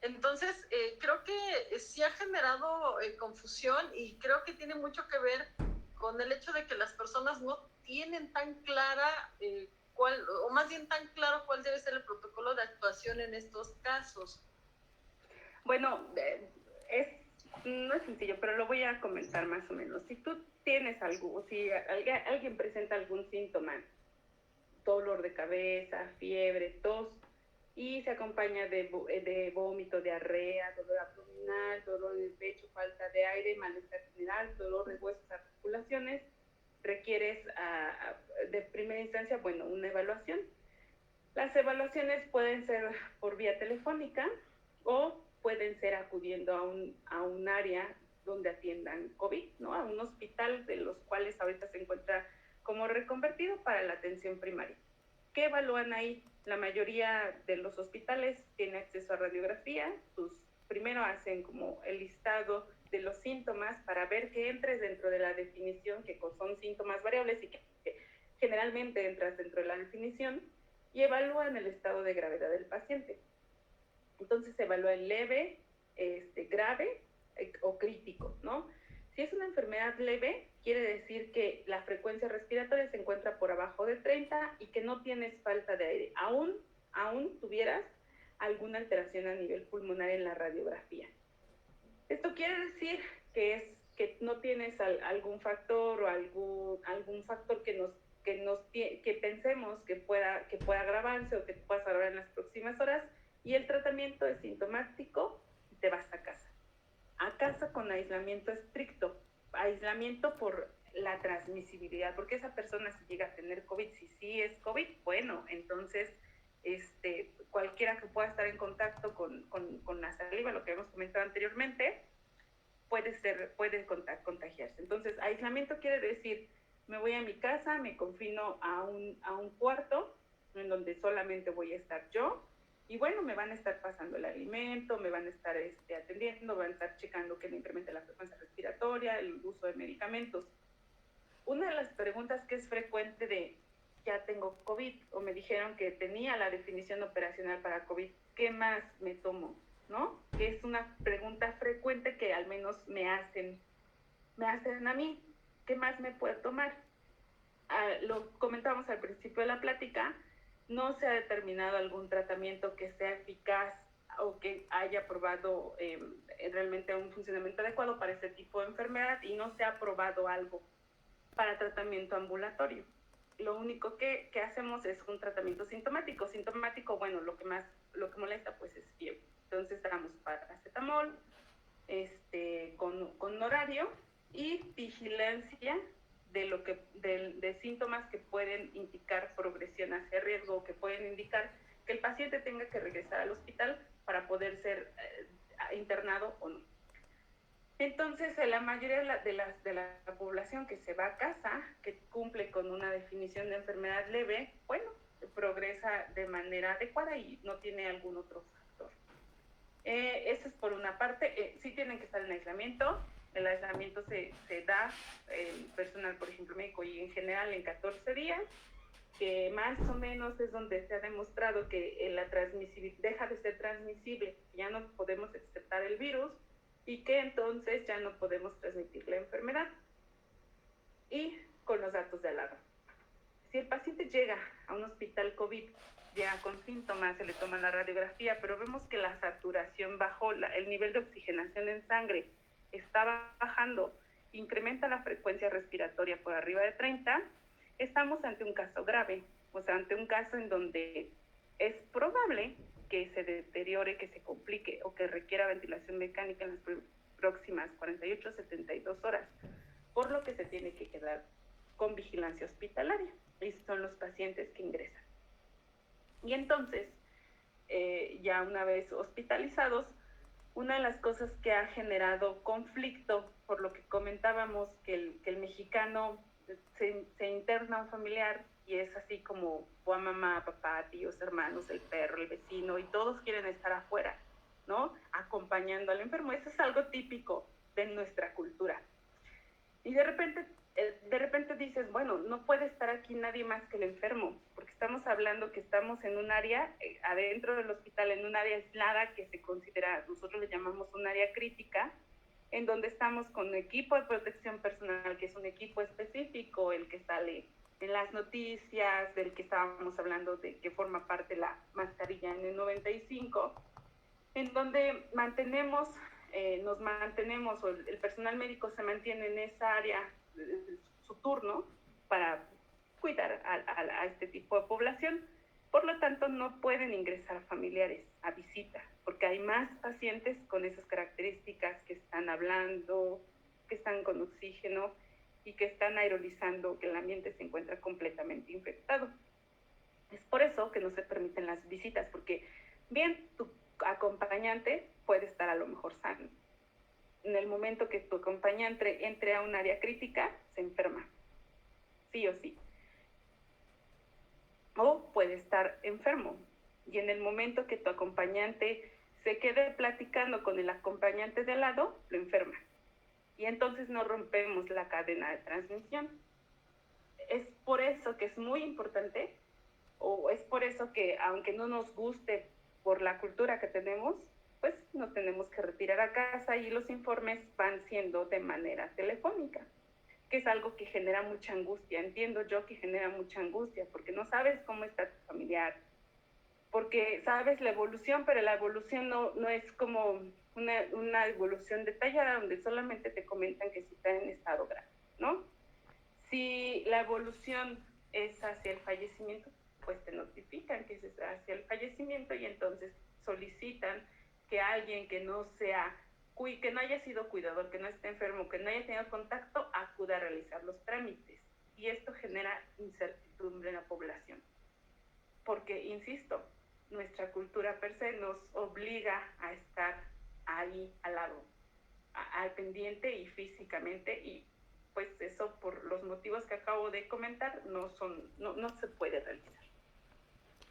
Entonces, creo que sí ha generado confusión y creo que tiene mucho que ver con el hecho de que las personas no tienen tan clara cuál, o más bien tan claro cuál debe ser el protocolo de actuación en estos casos. Bueno, no es sencillo, pero lo voy a comentar más o menos. Si tú tienes algo, si alguien presenta algún síntoma, dolor de cabeza, fiebre, tos, y se acompaña de vómito, diarrea, dolor abdominal, dolor de pecho, falta de aire, malestar general, dolor de huesos, articulaciones, requieres de primera instancia, bueno, una evaluación. Las evaluaciones pueden ser por vía telefónica o pueden ser acudiendo a un área donde atiendan COVID, ¿no? A un hospital de los cuales ahorita se encuentra como reconvertido para la atención primaria. ¿Qué evalúan ahí? La mayoría de los hospitales tiene acceso a radiografía, primero hacen como el listado de los síntomas para ver que entres dentro de la definición, que son síntomas variables y que generalmente entras dentro de la definición, y evalúan el estado de gravedad del paciente. Entonces se evalúa el leve, grave o crítico, ¿no? Si es una enfermedad leve, quiere decir que la frecuencia respiratoria se encuentra por abajo de 30 y que no tienes falta de aire. Aún tuvieras alguna alteración a nivel pulmonar en la radiografía. Esto quiere decir que no tienes algún factor o algún factor que pensemos que pueda agravarse o que te puedas agravar en las próximas horas, y el tratamiento es sintomático y te vas a casa. A casa con aislamiento estricto, aislamiento por la transmisibilidad, porque esa persona si llega a tener COVID, si sí es COVID, bueno, entonces cualquiera que pueda estar en contacto con la saliva, lo que hemos comentado anteriormente, puede contagiarse. Entonces, aislamiento quiere decir, me voy a mi casa, me confino a un cuarto en donde solamente voy a estar yo, y bueno, me van a estar pasando el alimento, me van a estar atendiendo, van a estar checando que no incremente la frecuencia respiratoria, el uso de medicamentos. Una de las preguntas que es frecuente de, ya tengo COVID, o me dijeron que tenía la definición operacional para COVID, ¿qué más me tomo? ¿No? Que es una pregunta frecuente que al menos me hacen a mí. ¿Qué más me puedo tomar? Lo comentábamos al principio de la plática, no se ha determinado algún tratamiento que sea eficaz o que haya probado realmente un funcionamiento adecuado para este tipo de enfermedad, y no se ha probado algo para tratamiento ambulatorio. Lo único que hacemos es un tratamiento sintomático. Sintomático, bueno, lo que molesta pues es fiebre. Entonces damos paracetamol con horario y vigilancia de síntomas que pueden indicar progresión hacia riesgo, que pueden indicar que el paciente tenga que regresar al hospital para poder ser internado o no. Entonces, la mayoría de la población que se va a casa, que cumple con una definición de enfermedad leve, bueno, progresa de manera adecuada y no tiene algún otro factor. Eso es por una parte. Sí tienen que estar en aislamiento. El aislamiento se da personal, por ejemplo, médico, y en general en 14 días, que más o menos es donde se ha demostrado que la transmisibilidad deja de ser transmisible, ya no podemos aceptar el virus y que entonces ya no podemos transmitir la enfermedad. Y con los datos de alarma. Si el paciente llega a un hospital COVID, llega con síntomas, se le toma la radiografía, pero vemos que la saturación bajó, el nivel de oxigenación en sangre está bajando, incrementa la frecuencia respiratoria por arriba de 30, estamos ante un caso grave, o sea, ante un caso en donde es probable que se deteriore, que se complique o que requiera ventilación mecánica en las próximas 48 a 72 horas, por lo que se tiene que quedar con vigilancia hospitalaria. Y son los pacientes que ingresan. Y entonces, ya una vez hospitalizados, una de las cosas que ha generado conflicto, por lo que comentábamos, que el mexicano se interna a un familiar y es así como o a mamá, papá, tíos, hermanos, el perro, el vecino, y todos quieren estar afuera, ¿no? Acompañando al enfermo. Eso es algo típico de nuestra cultura. Y de repente dices, bueno, no puede estar aquí nadie más que el enfermo, porque estamos hablando que estamos en un área, adentro del hospital, en un área aislada que se considera, nosotros le llamamos un área crítica, en donde estamos con un equipo de protección personal, que es un equipo específico, el que sale en las noticias, del que estábamos hablando, de que forma parte la mascarilla N95, en donde nos mantenemos, o el personal médico se mantiene en esa área, su turno, para cuidar a este tipo de población. Por lo tanto, no pueden ingresar familiares a visita, porque hay más pacientes con esas características que están hablando, que están con oxígeno y que están aerolizando, que el ambiente se encuentra completamente infectado. Es por eso que no se permiten las visitas, porque bien, tu acompañante puede estar a lo mejor sano. En el momento que tu acompañante entre a un área crítica, se enferma, sí o sí. O puede estar enfermo. Y en el momento que tu acompañante se quede platicando con el acompañante de al lado, lo enferma. Y entonces no rompemos la cadena de transmisión. Es por eso que es muy importante, o es por eso que, aunque no nos guste por la cultura que tenemos, pues nos tenemos que retirar a casa y los informes van siendo de manera telefónica, que es algo que genera mucha angustia. Entiendo yo que genera mucha angustia, porque no sabes cómo está tu familiar, porque sabes la evolución, pero la evolución no es como una evolución detallada, donde solamente te comentan que si está en estado grave, ¿no? Si la evolución es hacia el fallecimiento, pues te notifican que es hacia el fallecimiento y entonces solicitan que alguien que no haya sido cuidador, que no esté enfermo, que no haya tenido contacto, acuda a realizar los trámites. Y esto genera incertidumbre en la población. Porque, insisto, nuestra cultura per se nos obliga a estar ahí al lado, al pendiente y físicamente, y pues eso, por los motivos que acabo de comentar, no se puede realizar.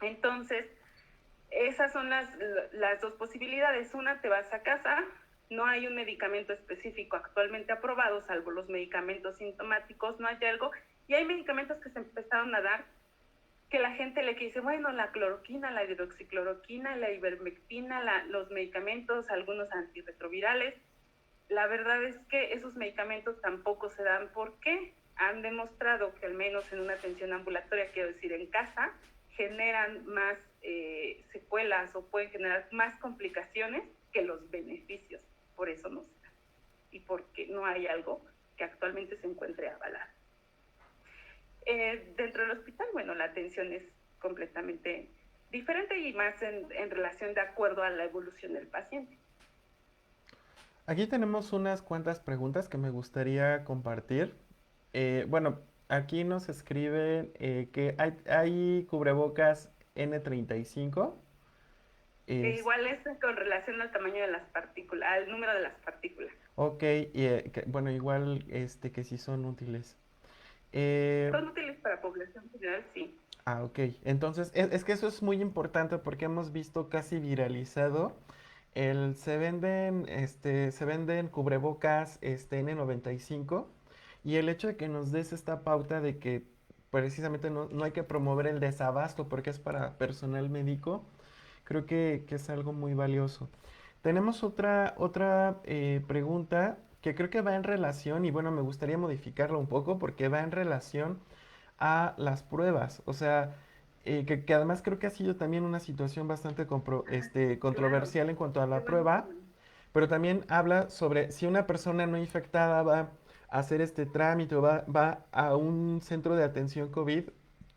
Entonces, esas son las dos posibilidades. Una, te vas a casa, no hay un medicamento específico actualmente aprobado, salvo los medicamentos sintomáticos, no hay algo, y hay medicamentos que se empezaron a dar que la gente le dice, bueno, la cloroquina, la hidroxicloroquina, la ivermectina, los medicamentos, algunos antirretrovirales. La verdad es que esos medicamentos tampoco se dan porque han demostrado que al menos en una atención ambulatoria, quiero decir en casa, generan más secuelas o pueden generar más complicaciones que los beneficios. Por eso no se dan. Y porque no hay algo que actualmente se encuentre avalado. Dentro del hospital, bueno, la atención es completamente diferente y más en relación de acuerdo a la evolución del paciente. Aquí tenemos unas cuantas preguntas que me gustaría compartir. Bueno, aquí nos escriben que hay cubrebocas N35. Igual es con relación al tamaño de las partículas, al número de las partículas. Ok, bueno, igual que sí son útiles. Son útiles para población general, sí. Ok. Entonces, es que eso es muy importante porque hemos visto casi viralizado. Se venden cubrebocas N95 y el hecho de que nos des esta pauta de que precisamente no hay que promover el desabasto porque es para personal médico, creo que es algo muy valioso. Tenemos otra pregunta que creo que va en relación, y bueno, me gustaría modificarla un poco porque va en relación a las pruebas. O sea, que además creo que ha sido también una situación bastante Claro, controversial en cuanto a qué la bueno. prueba, pero también habla sobre si una persona no infectada va a hacer este trámite o va a un centro de atención COVID,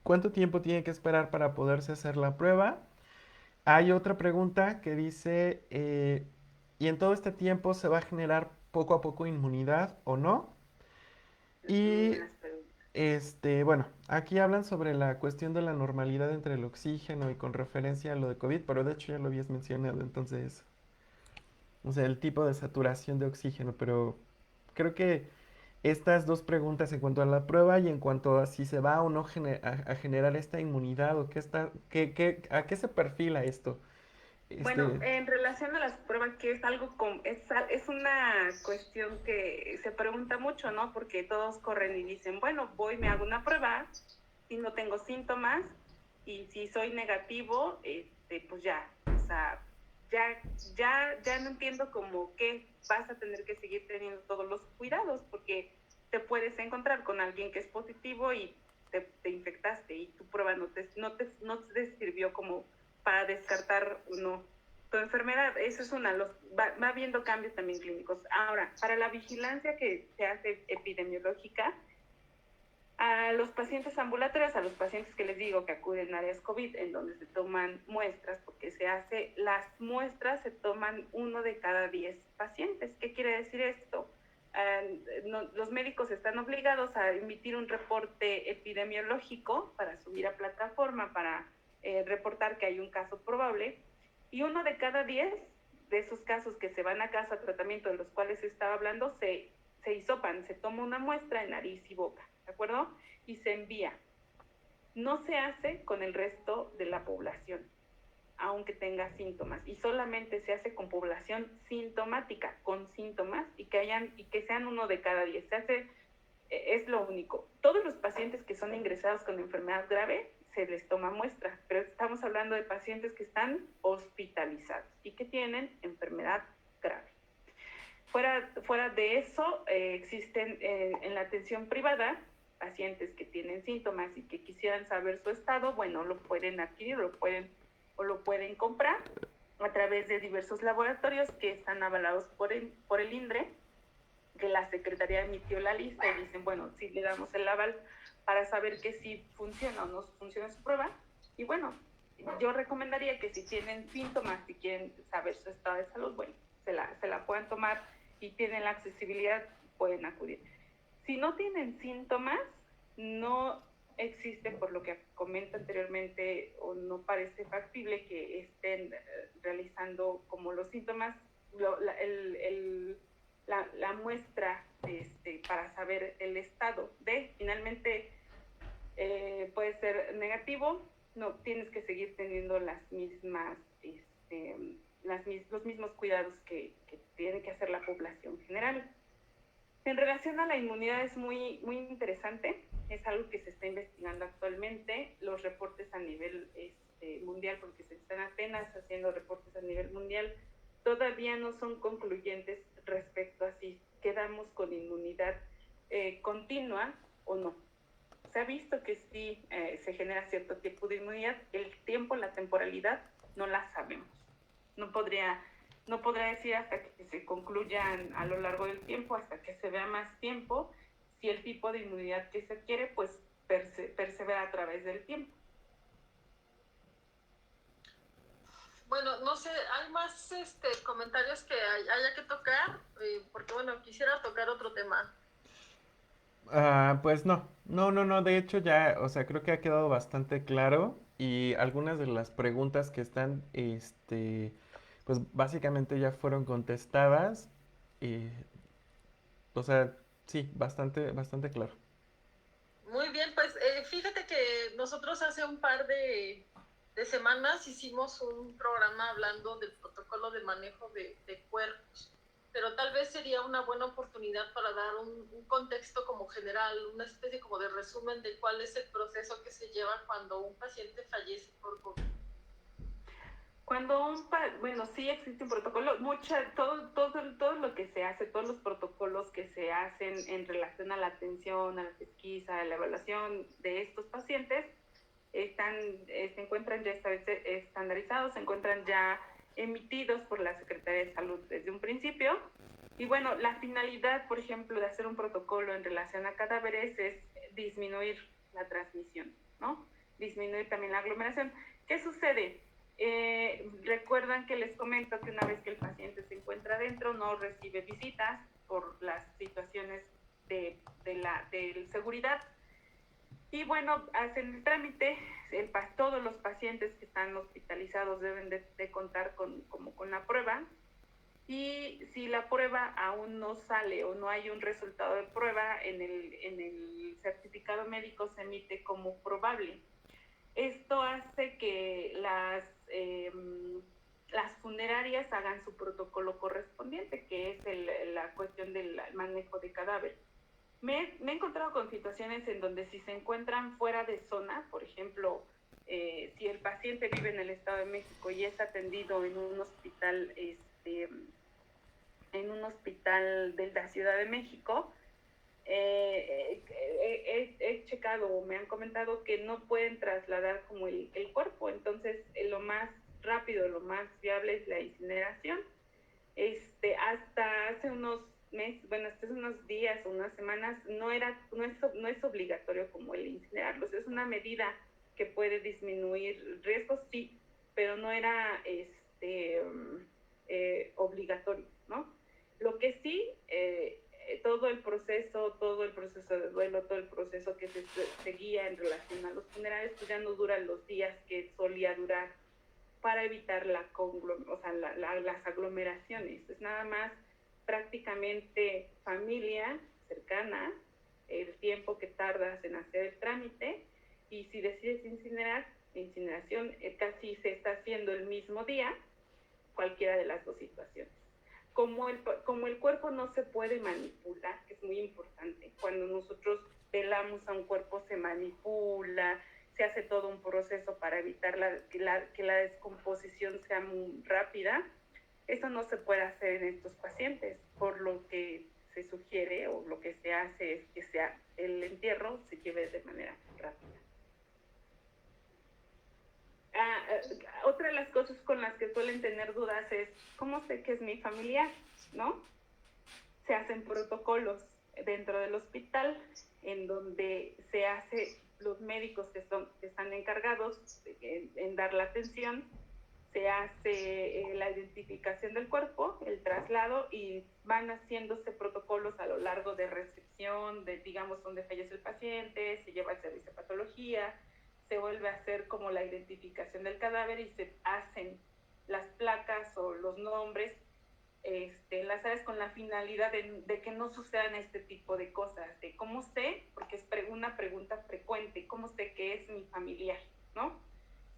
¿cuánto tiempo tiene que esperar para poderse hacer la prueba? Hay otra pregunta que dice, ¿y en todo este tiempo se va a generar poco a poco inmunidad o no? Muy Y buenas preguntas. bueno, aquí hablan sobre la cuestión de la normalidad entre el oxígeno y con referencia a lo de COVID, pero de hecho ya lo habías mencionado, entonces, o sea, el tipo de saturación de oxígeno, pero creo que estas dos preguntas en cuanto a la prueba y en cuanto a si se va o no a generar esta inmunidad o a qué se perfila esto. Bueno, Este, en relación a las pruebas, que es algo es una cuestión que se pregunta mucho, ¿no? Porque todos corren y dicen, bueno, voy, me hago una prueba, si no tengo síntomas y si soy negativo, pues ya, o sea, ya no entiendo como que vas a tener que seguir teniendo todos los cuidados, porque te puedes encontrar con alguien que es positivo y te infectaste y tu prueba no te sirvió como para descartar o no tu enfermedad. Eso es va habiendo cambios también clínicos. Ahora, para la vigilancia que se hace epidemiológica, a los pacientes ambulatorios, a los pacientes que les digo que acuden a áreas COVID, en donde se toman muestras, porque las muestras se toman 1 de cada 10 pacientes. ¿Qué quiere decir esto? Los médicos están obligados a emitir un reporte epidemiológico para subir a plataforma, para reportar que hay un caso probable, y 1 de cada 10 de esos casos que se van a casa a tratamiento, de los cuales se estaba hablando, se hisopan, se toma una muestra en nariz y boca, ¿de acuerdo? Y se envía. No se hace con el resto de la población, aunque tenga síntomas, y solamente se hace con población sintomática, con síntomas, y que sean 1 de cada 10. Es lo único. Todos los pacientes que son ingresados con enfermedad grave se les toma muestra, pero estamos hablando de pacientes que están hospitalizados y que tienen enfermedad grave. Fuera de eso, existen en la atención privada pacientes que tienen síntomas y que quisieran saber su estado. Bueno, lo pueden adquirir o lo pueden comprar a través de diversos laboratorios que están avalados por el INDRE, que la Secretaría emitió la lista y dicen, bueno, sí le damos el aval para saber que sí funciona o no funciona su prueba. Y bueno, yo recomendaría que si tienen síntomas, si quieren saber su estado de salud, bueno, se la puedan tomar y tienen la accesibilidad, pueden acudir. Si no tienen síntomas, no existe, por lo que comento anteriormente, o no parece factible que estén realizando como los síntomas, la muestra para saber el estado finalmente puede ser negativo, no tienes que seguir teniendo los mismos cuidados que tiene que hacer la población general. En relación a la inmunidad, es muy, muy interesante, es algo que se está investigando actualmente. Los reportes a nivel mundial, porque se están apenas haciendo reportes a nivel mundial, todavía no son concluyentes respecto a si quedamos con inmunidad continua o no. Se ha visto que sí se genera cierto tipo de inmunidad. El tiempo, la temporalidad, no la sabemos. No podría decir hasta que se concluyan a lo largo del tiempo, hasta que se vea más tiempo, si el tipo de inmunidad que se adquiere, pues persevera a través del tiempo. Bueno, no sé, ¿hay más comentarios que haya que tocar? Porque bueno, quisiera tocar otro tema. pues no, de hecho ya, o sea, creo que ha quedado bastante claro y algunas de las preguntas que están, pues básicamente ya fueron contestadas, y, o sea, sí, bastante claro. Muy bien, pues fíjate que nosotros hace un par de semanas hicimos un programa hablando del protocolo de manejo de cuerpos, pero tal vez sería una buena oportunidad para dar un contexto como general, una especie como de resumen de cuál es el proceso que se lleva cuando un paciente fallece por COVID. Bueno, sí existe un protocolo, todo lo que se hace, todos los protocolos que se hacen en relación a la atención, a la pesquisa, a la evaluación de estos pacientes, se encuentran ya estandarizados, se encuentran ya emitidos por la Secretaría de Salud desde un principio. Y bueno, la finalidad, por ejemplo, de hacer un protocolo en relación a cadáveres es disminuir la transmisión, ¿no? Disminuir también la aglomeración. ¿Qué sucede? Recuerdan que les comento que una vez que el paciente se encuentra adentro no recibe visitas por las situaciones de seguridad. Y bueno, hacen el trámite, todos los pacientes que están hospitalizados deben de contar con la prueba, y si la prueba aún no sale o no hay un resultado de prueba, en el certificado médico se emite como probable. Esto hace que las funerarias hagan su protocolo correspondiente, que es la cuestión del manejo de cadáver. Me he encontrado con situaciones en donde si se encuentran fuera de zona, por ejemplo, si el paciente vive en el Estado de México y es atendido en un hospital, de la Ciudad de México, he checado o me han comentado que no pueden trasladar como el cuerpo, entonces lo más rápido, lo más viable es la incineración. Hasta hace unos meses, bueno, hasta hace unos días o unas semanas, no es obligatorio como el incinerarlos, es una medida que puede disminuir riesgos, sí, pero no era obligatorio, ¿no? Lo que sí, todo el proceso de duelo, todo el proceso que se seguía en relación a los funerales, pues ya no dura los días que solía durar, para evitar las aglomeraciones. Es nada más prácticamente familia cercana, el tiempo que tardas en hacer el trámite, y si decides incinerar, la incineración casi se está haciendo el mismo día, cualquiera de las dos situaciones. Como el cuerpo no se puede manipular, que es muy importante, cuando nosotros velamos a un cuerpo se manipula, se hace todo un proceso para evitar que la descomposición sea muy rápida. Eso no se puede hacer en estos pacientes, por lo que se sugiere o lo que se hace es que el entierro se lleve de manera rápida. Otra de las cosas con las que suelen tener dudas es, ¿cómo sé que es mi familiar? ¿No? Se hacen protocolos dentro del hospital en donde se hace, los médicos que están encargados en dar la atención, se hace la identificación del cuerpo, el traslado, y van haciéndose protocolos a lo largo de recepción, digamos, donde fallece el paciente, se lleva al servicio de patología, se vuelve a hacer como la identificación del cadáver y se hacen las placas o los nombres enlazadas con la finalidad de que no sucedan este tipo de cosas, de cómo sé, porque es una pregunta frecuente, cómo sé que es mi familiar, ¿no?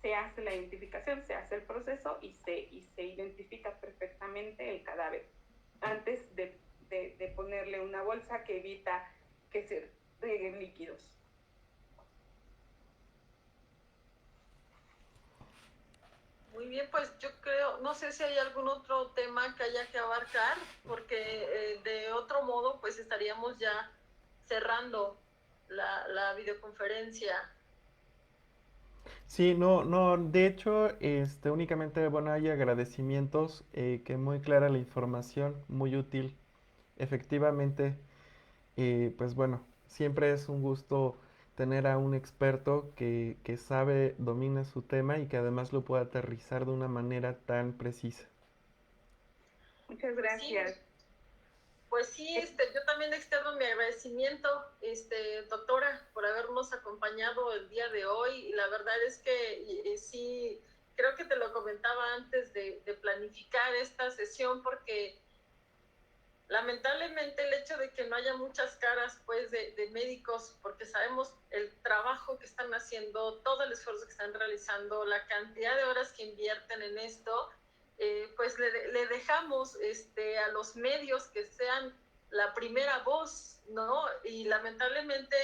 Se hace la identificación, se hace el proceso y se identifica perfectamente el cadáver antes de ponerle una bolsa que evita que se rieguen líquidos. Muy bien, pues yo creo, no sé si hay algún otro tema que haya que abarcar, porque de otro modo pues estaríamos ya cerrando la videoconferencia. Sí, no, de hecho, únicamente, bueno, hay agradecimientos, que muy clara la información, muy útil. Efectivamente, pues bueno, siempre es un gusto tener a un experto que sabe, domina su tema y que además lo puede aterrizar de una manera tan precisa. Muchas gracias. Sí, pues sí, yo también externo mi agradecimiento, doctora, por habernos acompañado el día de hoy. Y la verdad es que sí, creo que te lo comentaba antes de planificar esta sesión, porque lamentablemente el hecho de que no haya muchas caras pues de médicos, porque sabemos el trabajo que están haciendo, todo el esfuerzo que están realizando, la cantidad de horas que invierten en esto, pues le dejamos a los medios que sean la primera voz, ¿no? Y lamentablemente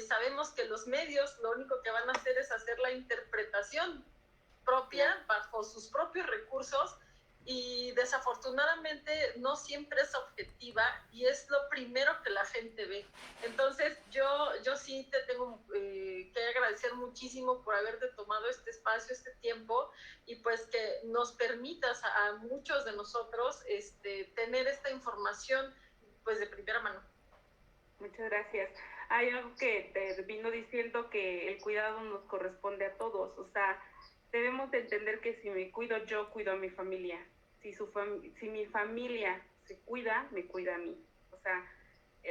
sabemos que los medios lo único que van a hacer es hacer la interpretación propia bajo sus propios recursos, y desafortunadamente no siempre es objetiva y es lo primero que la gente ve. Entonces yo sí te tengo que agradecer muchísimo por haberte tomado este espacio, este tiempo, y pues que nos permitas a muchos de nosotros tener esta información pues de primera mano. Muchas gracias. Hay algo que te vino diciendo, que el cuidado nos corresponde a todos, o sea, Debemos de entender que si me cuido yo, cuido a mi familia. Si mi familia se cuida, me cuida a mí. O sea,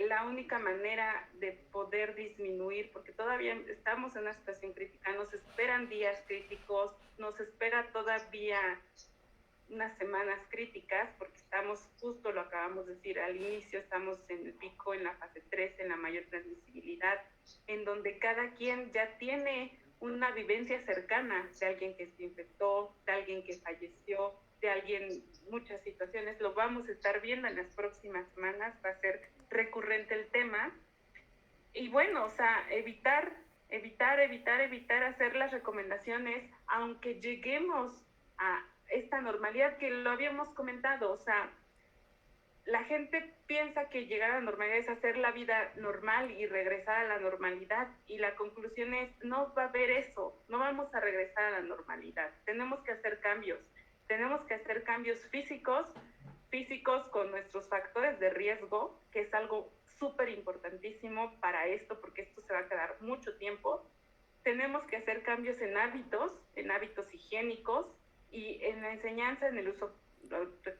la única manera de poder disminuir, porque todavía estamos en una situación crítica, nos esperan días críticos, nos espera todavía unas semanas críticas, porque estamos, justo lo acabamos de decir al inicio, estamos en el pico, en la fase 3, en la mayor transmisibilidad, en donde cada quien ya tiene una vivencia cercana de alguien que se infectó, de alguien que falleció, de alguien, muchas situaciones, lo vamos a estar viendo en las próximas semanas, va a ser recurrente el tema. Y bueno, o sea, evitar hacer las recomendaciones, aunque lleguemos a esta normalidad que lo habíamos comentado. O sea, la gente piensa que llegar a la normalidad es hacer la vida normal y regresar a la normalidad, y la conclusión es, no va a haber eso, no vamos a regresar a la normalidad, tenemos que hacer cambios físicos con nuestros factores de riesgo, que es algo súper importantísimo para esto, porque esto se va a quedar mucho tiempo. Tenemos que hacer cambios en hábitos higiénicos, y en la enseñanza, en el uso,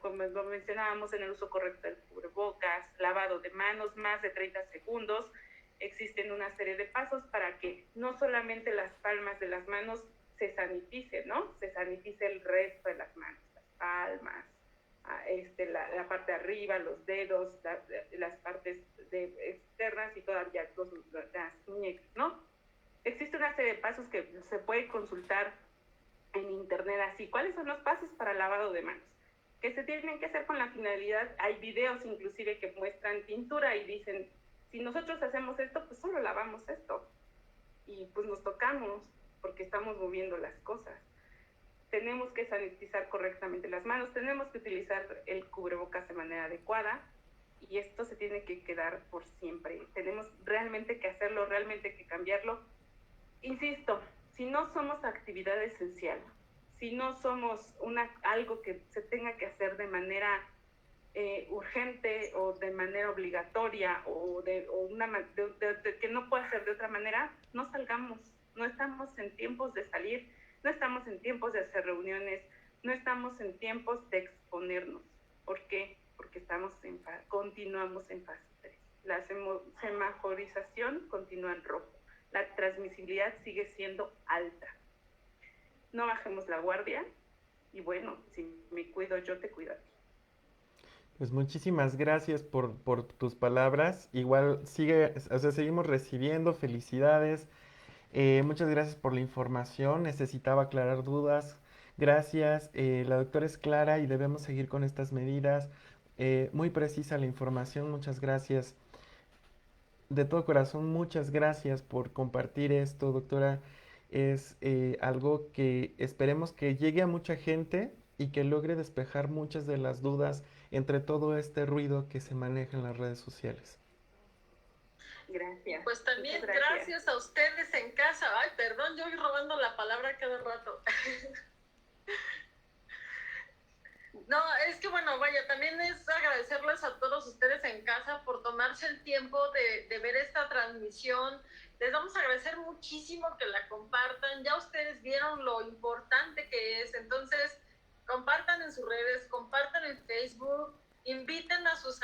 como lo mencionábamos, en el uso correcto del cubrebocas, lavado de manos, más de 30 segundos. Existen una serie de pasos para que no solamente las palmas de las manos se saniticen, ¿no? Se sanitice el resto de las manos, las palmas, la parte de arriba, los dedos, las partes externas y todavía las muñecas, ¿no? Existe una serie de pasos que se puede consultar en internet, así. ¿Cuáles son los pasos para lavado de manos? Que se tienen que hacer con la finalidad, hay videos inclusive que muestran pintura y dicen, si nosotros hacemos esto, pues solo lavamos esto. Y pues nos tocamos, porque estamos moviendo las cosas. Tenemos que sanitizar correctamente las manos, tenemos que utilizar el cubrebocas de manera adecuada, y esto se tiene que quedar por siempre. Tenemos realmente que hacerlo, realmente que cambiarlo. Insisto, si no somos actividad esencial, si no somos algo que se tenga que hacer de manera urgente o de manera obligatoria, o que no pueda ser de otra manera, no salgamos. No estamos en tiempos de salir, no estamos en tiempos de hacer reuniones, no estamos en tiempos de exponernos. ¿Por qué? Porque continuamos en fase 3. La semaforización continúa en rojo. La transmisibilidad sigue siendo alta. No bajemos la guardia, y bueno, si me cuido yo, te cuido a ti. Pues muchísimas gracias por tus palabras. Igual seguimos recibiendo felicidades. Muchas gracias por la información. Necesitaba aclarar dudas. Gracias. La doctora es clara y debemos seguir con estas medidas. Muy precisa la información. Muchas gracias. De todo corazón, muchas gracias por compartir esto, doctora. Es algo que esperemos que llegue a mucha gente y que logre despejar muchas de las dudas entre todo este ruido que se maneja en las redes sociales. Gracias. Pues también gracias a ustedes en casa. Ay, perdón, yo voy robando la palabra cada rato. No, es que bueno, vaya, también es agradecerles a todos ustedes en casa por tomarse el tiempo de ver esta transmisión. Les vamos a agradecer muchísimo que la compartan. Ya ustedes vieron lo importante que es. Entonces, compartan en sus redes, compartan en Facebook, inviten a sus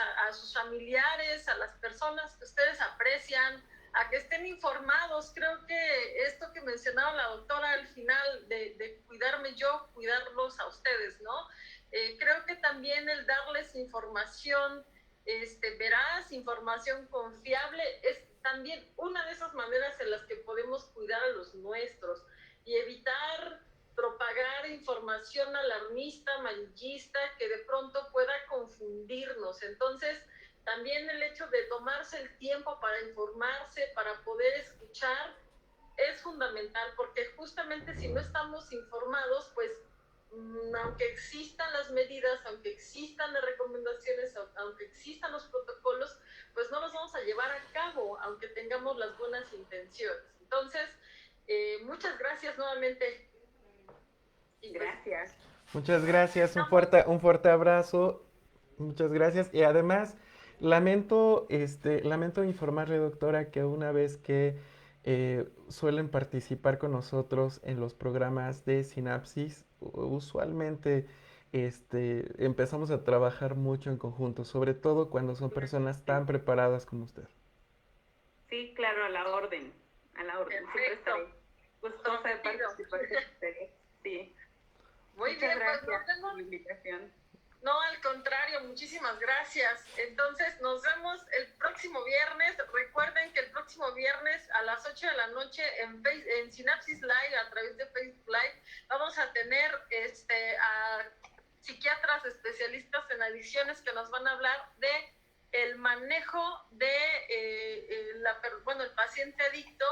familiares, a las personas que ustedes aprecian, a que estén informados. Creo que esto que mencionaba la doctora al final, de cuidarme yo, cuidarlos a ustedes, ¿no? Creo que también el darles información veraz, información confiable, es también una de esas maneras en las que podemos cuidar a los nuestros y evitar propagar información alarmista, amarillista, que de pronto pueda confundirnos. Entonces, también el hecho de tomarse el tiempo para informarse, para poder escuchar, es fundamental, porque justamente si no estamos informados, pues aunque existan las medidas, aunque existan las recomendaciones, aunque existan los protocolos, pues no los vamos a llevar a cabo, aunque tengamos las buenas intenciones. Entonces, muchas gracias nuevamente. Y gracias. Muchas gracias, un fuerte abrazo. Muchas gracias. Y además, lamento informarle, doctora, que una vez que suelen participar con nosotros en los programas de Sinapsis. Usualmente empezamos a trabajar mucho en conjunto, sobre todo cuando son personas tan preparadas como usted. Sí, claro, a la orden, a la orden. Siempre Perfecto. estaré gustosa de participar con ustedes. Sí. Muy Muchas bien, pues gracias nos por vemos. la invitación. No, al contrario, muchísimas gracias. Entonces, nos vemos el próximo viernes. Recuerden que el próximo viernes a las 8 de la noche en Sinapsis Live, a través de Facebook Live, vamos a tener a psiquiatras especialistas en adicciones que nos van a hablar de el manejo de el paciente adicto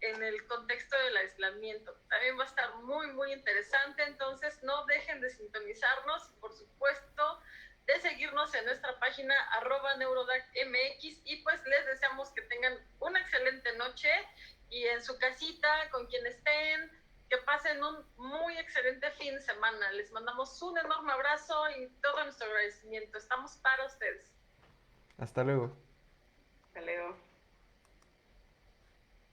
en el contexto del aislamiento. También va a estar muy, muy interesante, entonces no dejen de sintonizarnos y por supuesto de seguirnos en nuestra página @neurodacmx y pues les deseamos que tengan una excelente noche y en su casita, con quien estén, que pasen un muy excelente fin de semana. Les mandamos un enorme abrazo y todo nuestro agradecimiento. Estamos para ustedes. Hasta luego. Hasta luego.